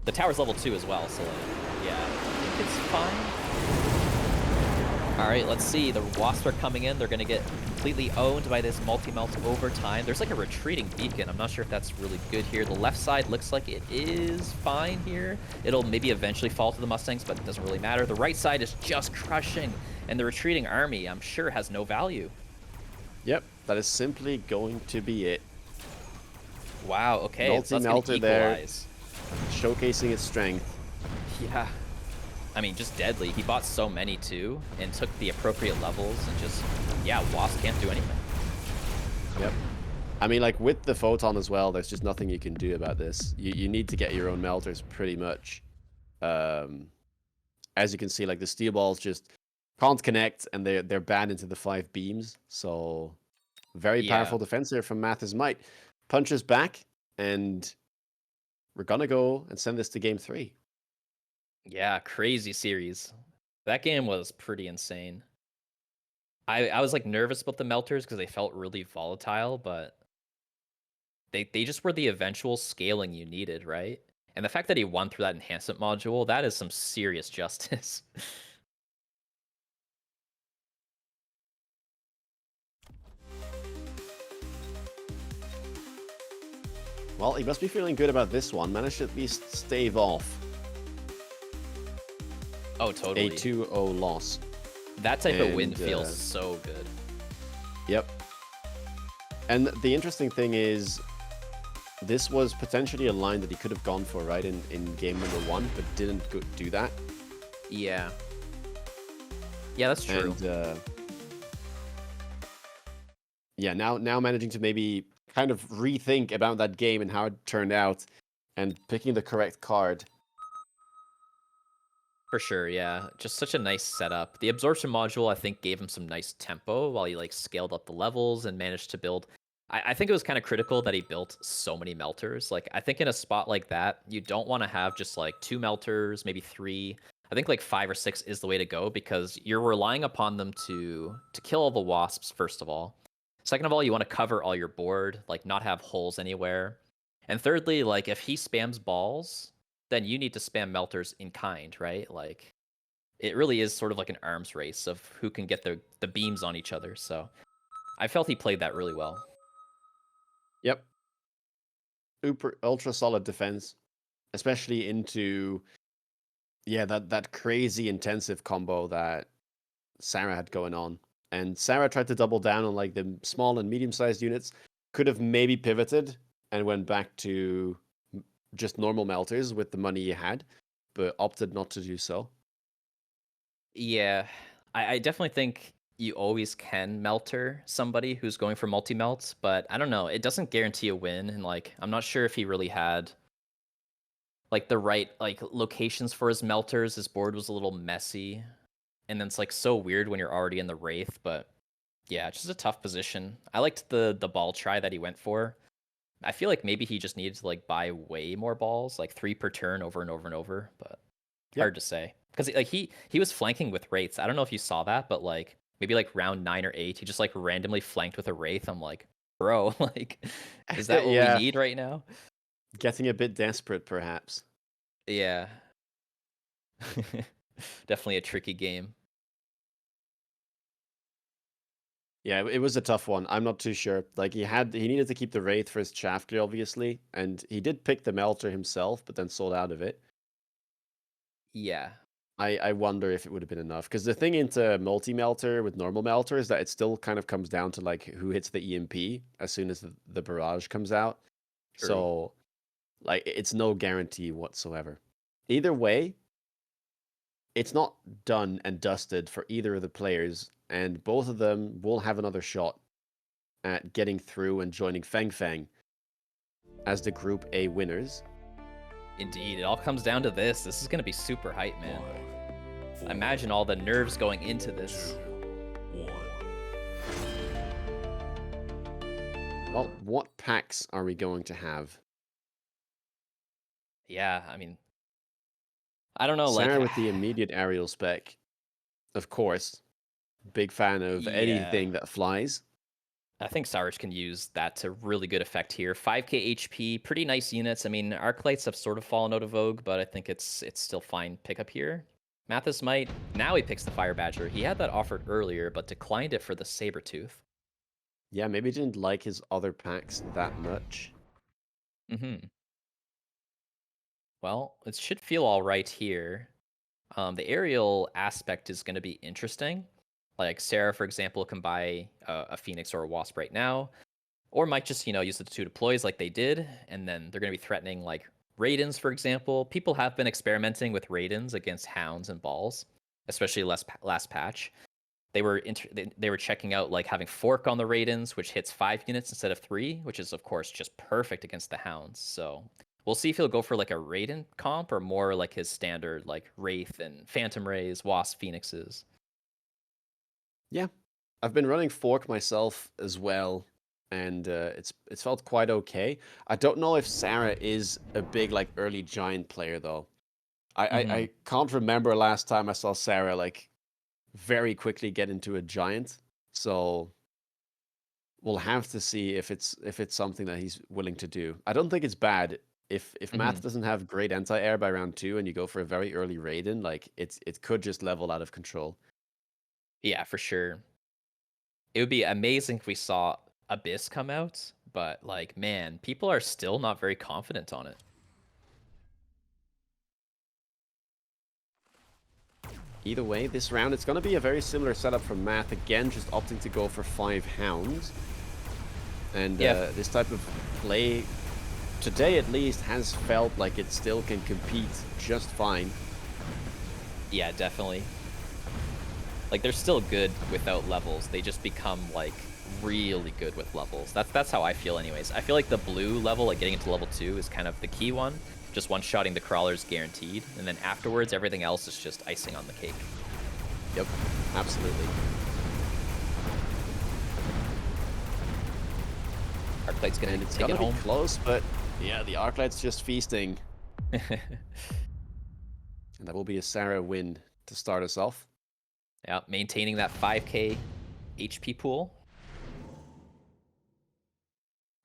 The tower's level 2 as well, so, like, yeah. I think it's fine. All right, let's see. The Wasps are coming in. They're going to get completely owned by this multi-melt over time. There's, like, a retreating beacon. I'm not sure if that's really good here. The left side looks like it is fine here. It'll maybe eventually fall to the Mustangs, but it doesn't really matter. The right side is just crushing, and the retreating army, I'm sure, has no value. Yep, that is simply going to be it. Wow, okay. So that's going to equalize. Showcasing its strength. Yeah. I mean, just deadly. He bought so many, too, and took the appropriate levels, and just, yeah, Wasp can't do anything. Yep. I mean, like, with the Photon as well, there's just nothing you can do about this. You need to get your own melters, pretty much. As you can see, like, the steel balls just can't connect, and they're banned into the 5 beams. So, very powerful defense here from Mathismight. Punches back, and we're gonna go and send this to game 3. Yeah, crazy series. That game was pretty insane. I was like nervous about the melters because they felt really volatile, but they just were the eventual scaling you needed, right? And the fact that he won through that enhancement module, that is some serious justice. Well, he must be feeling good about this one. Managed to at least stave off Oh, totally. a 2-0 loss. That type of win And, feels so good. Yep. And the interesting thing is, this was potentially a line that he could have gone for, right, in game number 1, but didn't do that. Yeah. Yeah, that's true. And yeah, now managing to maybe kind of rethink about that game and how it turned out, and picking the correct card. For sure, yeah. Just such a nice setup. The absorption module, I think, gave him some nice tempo while he like scaled up the levels and managed to build. I think it was kind of critical that he built so many melters. Like, I think in a spot like that, you don't want to have just like 2 melters, maybe 3. I think like 5 or 6 is the way to go because you're relying upon them to kill all the wasps, first of all. Second of all, you want to cover all your board, like not have holes anywhere. And thirdly, like if he spams balls, then you need to spam melters in kind, right? Like it really is sort of like an arms race of who can get the beams on each other. So I felt he played that really well. Yep. Ultra solid defense, especially into that crazy intensive combo that Sarah had going on. And Sarah tried to double down on like the small and medium-sized units. Could have maybe pivoted and went back to just normal melters with the money he had, but opted not to do so. Yeah, I definitely think you always can melter somebody who's going for multi-melts, but I don't know. It doesn't guarantee a win, and like I'm not sure if he really had like the right like locations for his melters. His board was a little messy, and then it's like so weird when you're already in the wraith. But yeah, it's just a tough position. I liked the ball try that he went for. I feel like maybe he just needed to like buy way more balls, like 3 per turn over and over and over, but hard to say. Because like he was flanking with wraiths. I don't know if you saw that, but like maybe like round 9 or 8, he just like randomly flanked with a wraith. I'm like, bro, like, is that what we need right now? Getting a bit desperate, perhaps. Yeah. Definitely a tricky game. Yeah, it was a tough one. I'm not too sure. Like he needed to keep the wraith for his Chaffler, obviously, and he did pick the melter himself, but then sold out of it. Yeah. I wonder if it would have been enough, because the thing into multi-melter with normal melter is that it still kind of comes down to like who hits the EMP as soon as the barrage comes out. True. So like it's no guarantee whatsoever. Either way, it's not done and dusted for either of the players, and both of them will have another shot at getting through and joining Feng Feng as the Group A winners. Indeed, it all comes down to this. This is going to be super hype, man. Imagine all the nerves going into this. Well, what packs are we going to have? Yeah, I mean, I don't know. Sarah like with the immediate aerial spec, of course. Big fan of anything that flies. I think SaraTzch can use that to really good effect here. 5k HP, pretty nice units. I mean, Arclights have sort of fallen out of vogue, but I think it's still fine pickup here. Mathismight, now he picks the Fire Badger. He had that offered earlier, but declined it for the Sabertooth. Yeah, maybe he didn't like his other packs that much. Well, it should feel all right here. The aerial aspect is going to be interesting. Like Sarah, for example, can buy a Phoenix or a Wasp right now, or might just use the 2 deploys like they did, and then they're going to be threatening like Raidens, for example. People have been experimenting with Raidens against Hounds and Balls, especially last patch. They were checking out like having Fork on the Raidens, which hits 5 units instead of 3, which is of course just perfect against the Hounds. So we'll see if he'll go for like a Raiden comp or more like his standard like Wraith and Phantom Rays, Wasp, Phoenixes. Yeah, I've been running Fork myself as well, and it's felt quite okay. I don't know if Sarah is a big like early giant player though. I can't remember last time I saw Sarah like very quickly get into a giant. So we'll have to see if it's something that he's willing to do. I don't think it's bad if Math doesn't have great anti-air by round 2 and you go for a very early Raiden, like it could just level out of control. Yeah, for sure. It would be amazing if we saw Abyss come out, but like, man, people are still not very confident on it. Either way, this round, it's going to be a very similar setup from Math. Again, just opting to go for 5 Hounds. And this type of play, today at least, has felt like it still can compete just fine. Yeah, definitely. Like, they're still good without levels. They just become, like, really good with levels. That's how I feel anyways. I feel like the blue level, like getting into level 2, is kind of the key one. Just one-shotting the crawlers guaranteed. And then afterwards, everything else is just icing on the cake. Yep, absolutely. Arclight's gonna And it's take gonna it be home. close, but yeah, the Arclight's just feasting. And that will be a Sara win to start us off. Yeah, maintaining that 5k HP pool.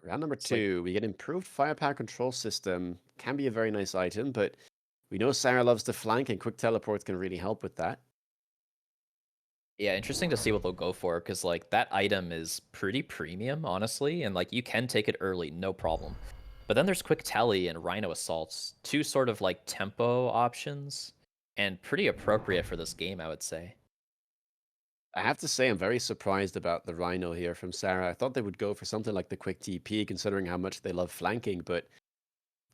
Round number It's like, 2, we get improved firepower control system. Can be a very nice item, but we know Sara loves to flank, and quick teleports can really help with that. yeah, interesting to see what they'll go for, because like that item is pretty premium, honestly, and like you can take it early, no problem. But then there's quick tele and rhino assaults, two sort of like tempo options, and pretty appropriate for this game, I would say. I have to say, I'm very surprised about the Rhino here from Sara. I thought they would go for something like the quick TP, considering how much they love flanking, but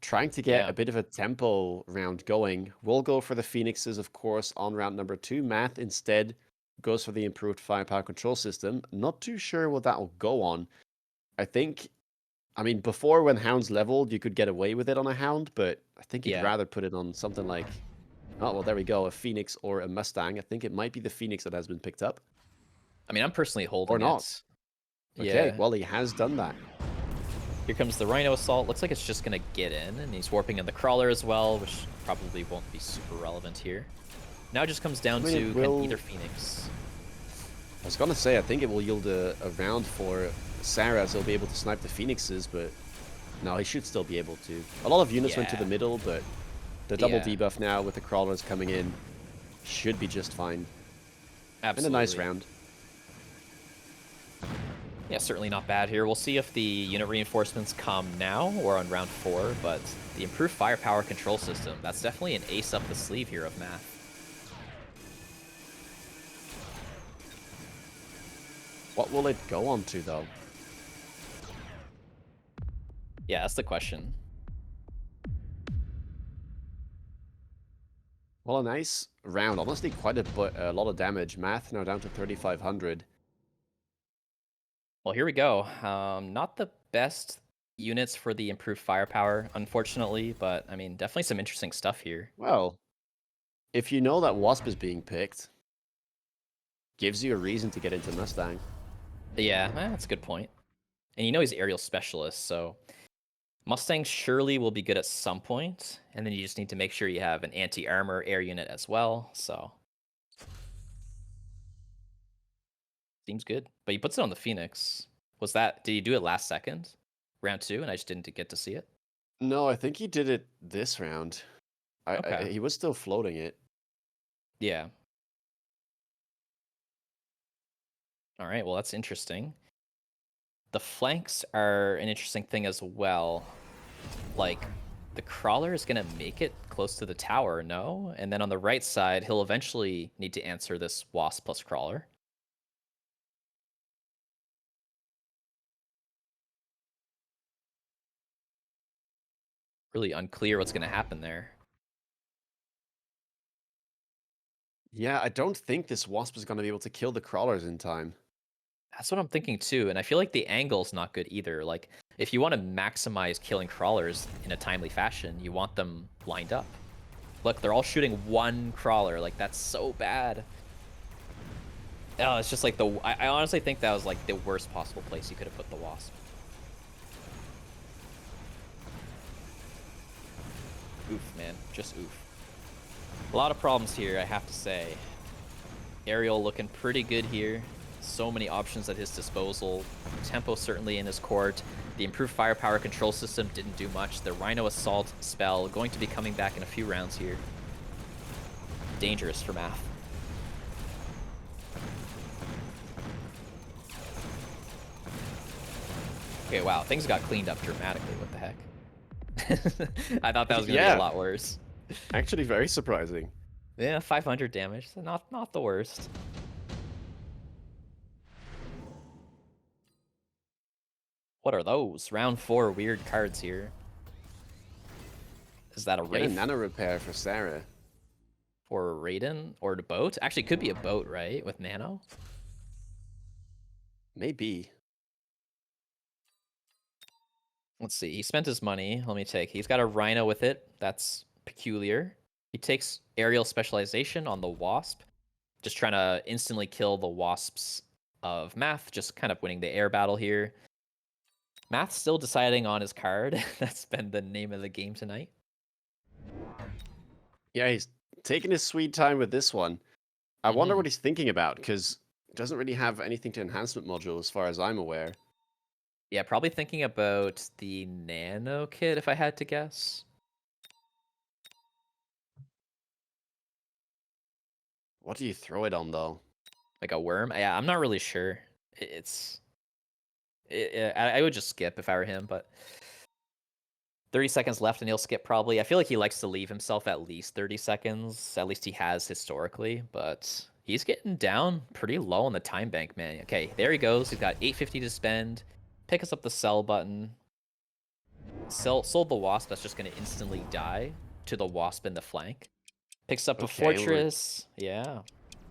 trying to get Yeah, a bit of a tempo round going. We'll go for the Phoenixes, of course, on round number 2. Math instead goes for the improved firepower control system. Not too sure what that will go on. I think, I mean, before when Hound's leveled, you could get away with it on a Hound, but I think you'd yeah. rather put it on something like, oh, well, there we go, a Phoenix or a Mustang. I think it might be the Phoenix that has been picked up, I mean, I'm personally or holding not. it. Okay, Yeah. well, he has done that. Here comes the rhino assault. Looks like it's just gonna get in, and he's warping in the crawler as well, which probably won't be super relevant here. Now it just comes down I mean, to can either Phoenix. I was gonna say, I think it will yield a round for Sara, so he'll be able to snipe the Phoenixes, but no, he should still be able to. A lot of units went to the Yeah. middle, but the double Yeah, debuff now with the crawlers coming in should be just fine. And a nice absolutely. round. Yeah, certainly not bad here. We'll see if the unit reinforcements come now or on round 4, but the improved firepower control system, that's definitely an ace up the sleeve here of Math. What will it go on to, though? Yeah, that's the question. Well, a nice round. Honestly, quite a lot of damage. Math now down to 3,500. Well, here we go. Not the best units for the improved firepower, unfortunately, but I mean, definitely some interesting stuff here. Well, if you know that Wasp is being picked, gives you a reason to get into Mustang. Yeah, that's a good point. And you know he's aerial specialist, so Mustang surely will be good at some point, and then you just need to make sure you have an anti-armor air unit as well, so seems good. But he puts it on the Phoenix. Did he do it last second? Round 2, and I just didn't get to see it? No, I think he did it this round. Okay. He was still floating it. Yeah. All right, well, that's interesting. The flanks are an interesting thing as well. Like, the crawler is going to make it close to the tower, no? And then on the right side, he'll eventually need to answer this wasp plus crawler. Really unclear what's going to happen there. Yeah, I don't think this Wasp is going to be able to kill the crawlers in time. That's what I'm thinking too, and I feel like the angle's not good either. Like, if you want to maximize killing crawlers in a timely fashion, you want them lined up. Look, they're all shooting one crawler. Like, that's so bad. Oh, it's just like I honestly think that was like the worst possible place you could have put the wasp. Oof, man, just oof. A lot of problems here, I have to say. Aerial looking pretty good here. So many options at his disposal. Tempo certainly in his court. The improved firepower control system didn't do much. The Rhino Assault spell going to be coming back in a few rounds here. Dangerous for Math. Okay, wow, things got cleaned up dramatically. What the heck? I thought that was going to be a lot worse. Actually, very surprising. Yeah, 500 damage. So not the worst. What are those? Round 4 weird cards here. Is that a Get a wraith? nano repair for Sara. or Raiden or the boat. Actually, it could be a boat, right? With nano. Maybe. Let's see. He spent his money. Let me take. He's got a rhino with it. That's peculiar. He takes aerial specialization on the wasp. Just trying to instantly kill the wasps of Math. Just kind of winning the air battle here. Math's still deciding on his card. That's been the name of the game tonight. Yeah, he's taking his sweet time with this one. I wonder what he's thinking about, because it doesn't really have anything to enhancement module as far as I'm aware. Yeah, probably thinking about the nano kit if I had to guess. What do you throw it on, though? Like a worm? Yeah, I'm not really sure. I would just skip if I were him, but 30 seconds left and he'll skip probably. I feel like he likes to leave himself at least 30 seconds. At least he has historically, but he's getting down pretty low on the time bank, man. Okay, there he goes. He's got 850 to spend. Pick us up the sell button. Sold the wasp. That's just going to instantly die to the wasp in the flank. Picks up a fortress. Yeah.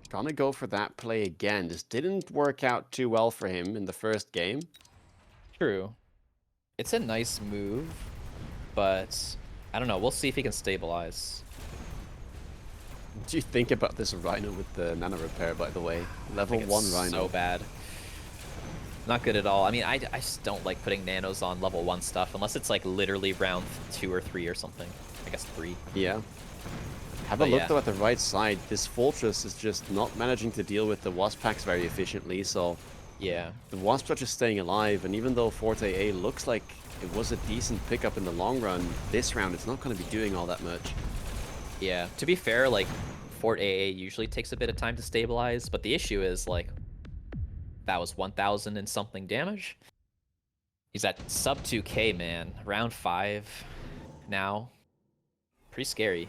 Gonna go for that play again. This didn't work out too well for him in the first game. True. It's a nice move, but I don't know. We'll see if he can stabilize. What do you think about this rhino with the nano repair, by the way? Level 1 rhino. So bad. Not good at all. I mean, I just don't like putting nanos on level 1 stuff unless it's like literally round 2 or 3 or something. I guess 3. Yeah. Have a look though at the right side. This fortress is just not managing to deal with the wasp packs very efficiently, so yeah, the wasps are just staying alive, and even though Forte A looks like it was a decent pickup in the long run, this round it's not going to be doing all that much. Yeah, to be fair, like Fort AA usually takes a bit of time to stabilize, but the issue is like that was 1,000 and something damage. He's at sub 2k, man. Round 5 now. Pretty scary.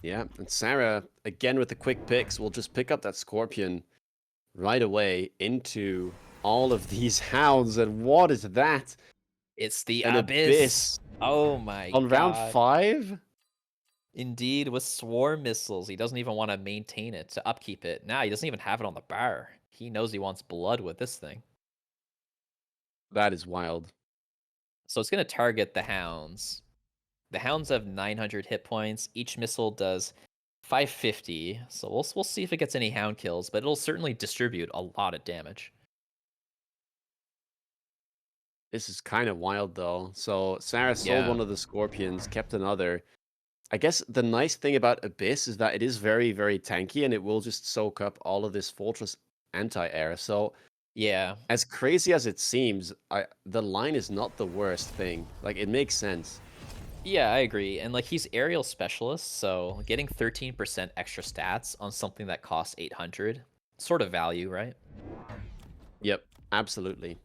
Yeah, and Sarah, again with the quick picks, will just pick up that Scorpion right away into all of these hounds. And what is that? It's the An abyss. Oh my god. On round 5? Indeed, with swarm missiles. He doesn't even want to maintain it, to upkeep it. Now he doesn't even have it on the bar. He knows he wants blood with this thing. That is wild. So it's going to target the hounds. The hounds have 900 hit points. Each missile does 550. So we'll see if it gets any hound kills, but it'll certainly distribute a lot of damage. This is kind of wild, though. So Sarah sold one of the Scorpions, kept another. I guess the nice thing about Abyss is that it is very, very tanky, and it will just soak up all of this Fortress anti-air. So yeah, as crazy as it seems, the line is not the worst thing. Like, it makes sense. Yeah, I agree. And like he's aerial specialist, so getting 13% extra stats on something that costs 800, sort of value, right? Yep, absolutely.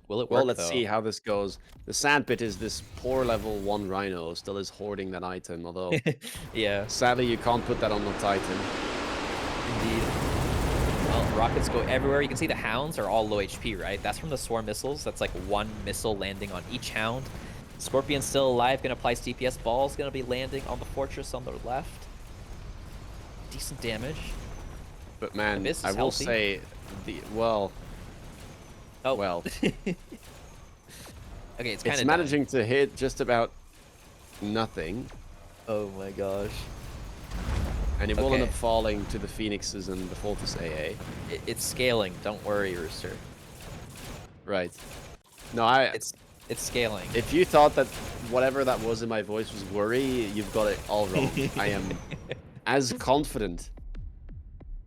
Will it work, well, let's see how this goes. The sad bit is this poor level 1 Rhino still is hoarding that item, although yeah, sadly you can't put that on the Titan. Indeed. Well, rockets go everywhere. You can see the hounds are all low HP, right? That's from the swarm missiles. That's like one missile landing on each hound. Scorpion's still alive, gonna apply DPS. Ball's gonna be landing on the fortress on the left. Decent damage. But man, I will say, well... Oh. Well. Okay, it's managing to hit just about nothing. Oh my gosh. And it will end up falling to the Phoenixes and the Fortress AA. It's scaling, don't worry, Rooster. Right. No, It's scaling. If you thought that whatever that was in my voice was worry, you've got it all wrong. I am as confident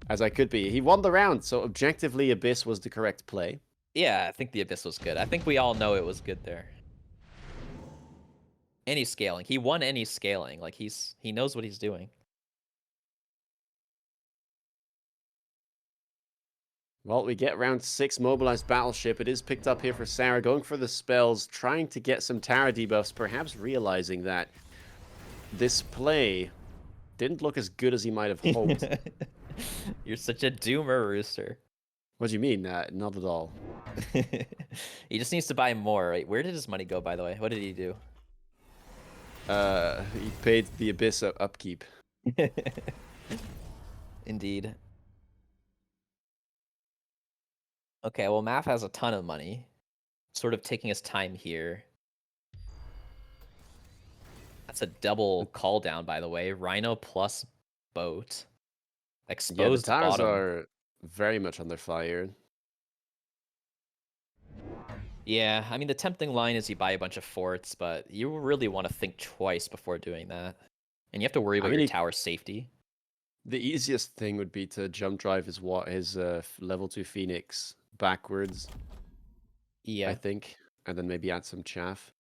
as I could be. He won the round, so objectively Abyss was the correct play. Yeah, I think the Abyss was good. I think we all know it was good there. Any scaling. He won any scaling. Like he knows what he's doing. Well, we get round 6 mobilized battleship. It is picked up here for Sarah, going for the spells, trying to get some Tara debuffs, perhaps realizing that this play didn't look as good as he might have hoped. You're such a doomer, Rooster. What do you mean? Not at all. He just needs to buy more, right? Where did his money go, by the way? What did he do? He paid the Abyss upkeep. Indeed. Okay, well, Math has a ton of money. Sort of taking his time here. That's a double call down, by the way. Rhino plus boat. Yeah, the Exposed towers bottom. are very much under fire. Yeah, I mean, the tempting line is you buy a bunch of forts, but you really want to think twice before doing that. And you have to worry I about mean, your tower safety. the easiest thing would be to jump drive his level 2 Phoenix backwards, I Yeah, think, and then maybe add some chaff.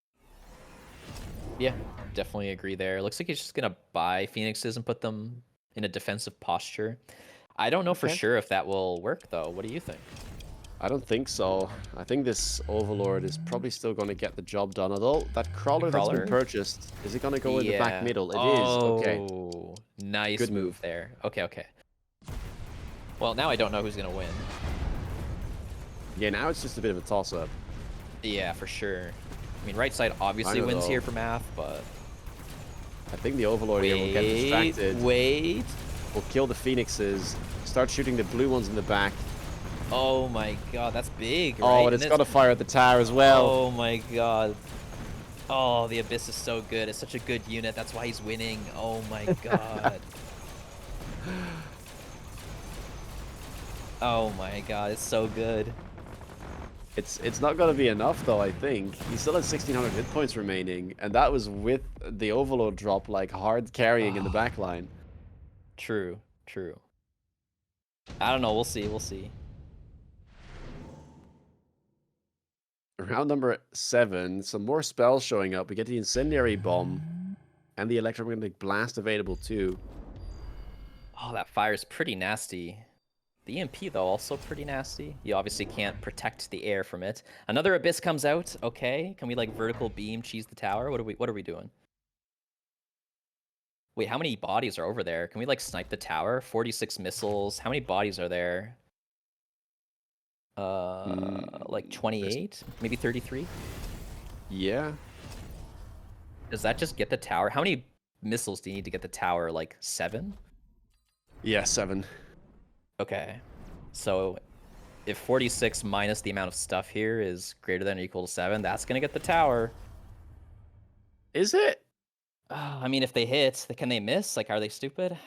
yeah, definitely agree there. Looks like he's just gonna buy Phoenixes and put them in a defensive posture. I don't know for Okay. sure if that will work, though. What do you think? I don't think so. I think this Overlord is probably still going to get the job done. Although that The crawler that's been crawler? purchased, is it going to go in the back Yeah. middle? It is. Okay. Oh, nice Good move move. there. Okay, okay. Well, now I don't know who's gonna win. Yeah, now it's just a bit of a toss-up. Yeah, for sure. I mean, right side obviously Rhino, wins though. here for Math, but I think the Overlord here will get distracted. wait. Will kill the Phoenixes. Start shooting the blue ones in the back. Oh my god, that's big, Oh, right? and it's got to fire at the tower as well. Oh my god. Oh, the Abyss is so good. It's such a good unit. That's why he's winning. Oh my god. Oh my god, it's so good. It's not going to be enough, though, I think. He still has 1,600 hit points remaining, and that was with the Overlord drop, like, hard carrying in the back line. True, true. I don't know. We'll see. We'll see. Round number 7, some more spells showing up. We get the Incendiary Bomb and the Electromagnetic Blast available too. Oh, that fire is pretty nasty. The EMP, though, also pretty nasty. You obviously can't protect the air from it. Another Abyss comes out. Okay. Can we, like, vertical beam cheese the tower? What are we doing? Wait, how many bodies are over there? Can we, like, snipe the tower? 46 missiles. How many bodies are there? Like 28? Maybe 33? Yeah. Does that just get the tower? How many missiles do you need to get the tower? Like 7? Yeah, 7. Okay. So if 46 minus the amount of stuff here is greater than or equal to 7, that's going to get the tower. Is it? I mean, if they hit, can they miss? Like, are they stupid?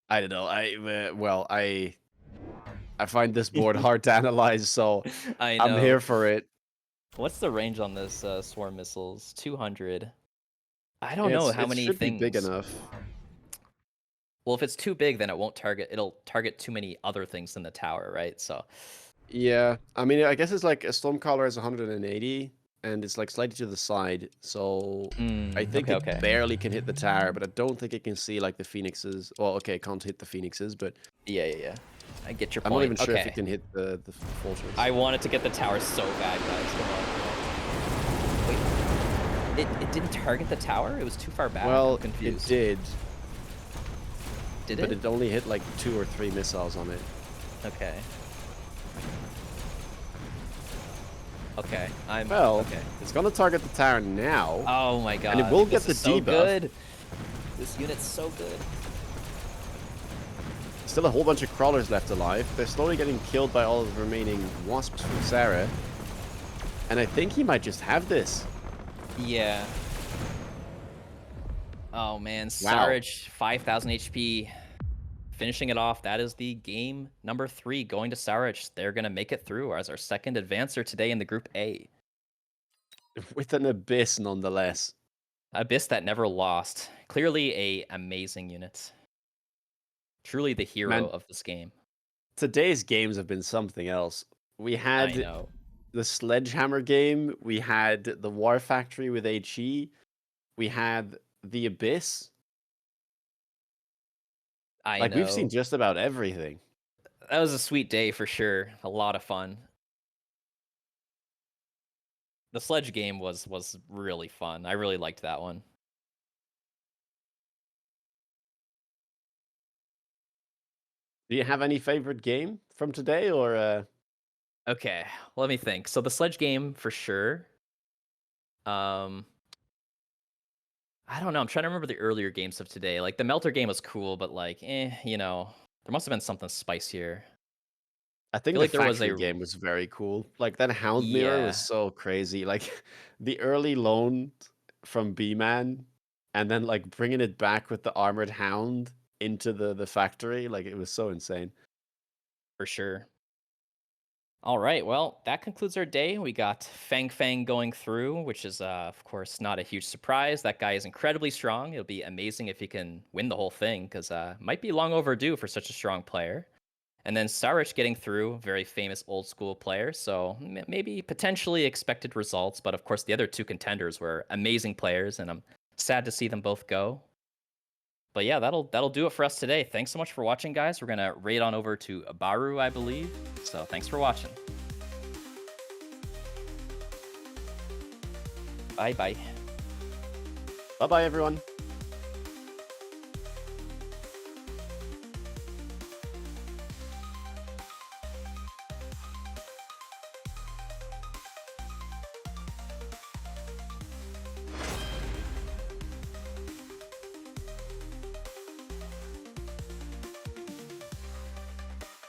I don't know. I find this board hard to analyze, so I I'm know. here for it. What's the range on this swarm missiles? 200. I don't know how It many should be big things. enough. Well, if it's too big, then it won't target. It'll target too many other things than the tower, right? So, Yeah, I mean, I guess it's like a Stormcaller is 180, and it's like slightly to the side, so I think okay, it okay. barely can hit the tower, but I don't think it can see like the Phoenixes. Well, okay, it can't hit the Phoenixes, but Yeah. I get your I'm point. not even sure if Okay. it can hit the fortress. I wanted to get the tower so bad, guys. Come on. Wait. It didn't target the tower? It was too far back? Well, I'm confused. it did, Did but it? it only hit like 2 or 3 missiles on it. Okay. Okay. Well, okay. it's gonna target the tower now, Oh my god. and it will get This the is so debuff. good. This unit's so good. Still a whole bunch of crawlers left alive. They're slowly getting killed by all of the remaining wasps from Sarah. And I think he might just have this. Yeah. Oh man, Wow. SaraTzch, 5,000 HP. Finishing it off, that is the game number 3 going to SaraTzch. They're going to make it through as our second advancer today in the Group A. With an abyss, nonetheless. Abyss that never lost. Clearly a amazing unit. Truly the hero Man, of this game. today's games have been something else. We I had know. the Sledgehammer game. We had the War Factory with HE. We had the Abyss. I Like, we've seen know. just about everything. That was a sweet day for sure. A lot of fun. The sledge game was really fun. I really liked that one. Do you have any favorite game from today, or Okay, let me think. So the sledge game for sure. I don't know. I'm trying to remember the earlier games of today. Like the Melter game was cool, but like, you know, there must have been something spicier. I I think feel the like there was factory a game was very cool. Like that Hound mirror was yeah, so crazy. Like the early loan from B-Man and then like bringing it back with the armored Hound into the factory, like it was so insane. for sure. All right, well, that concludes our day. We got Fang Fang going through, which is, of course, not a huge surprise. That guy is incredibly strong. It'll be amazing if he can win the whole thing, because might be long overdue for such a strong player. And then SaraTzch getting through, very famous old school player, so maybe potentially expected results. But of course, the other two contenders were amazing players, and I'm sad to see them both go. But yeah, that'll do it for us today. Thanks so much for watching, guys. We're gonna raid on over to Baru, I believe. So thanks for watching. Bye bye. Bye-bye everyone.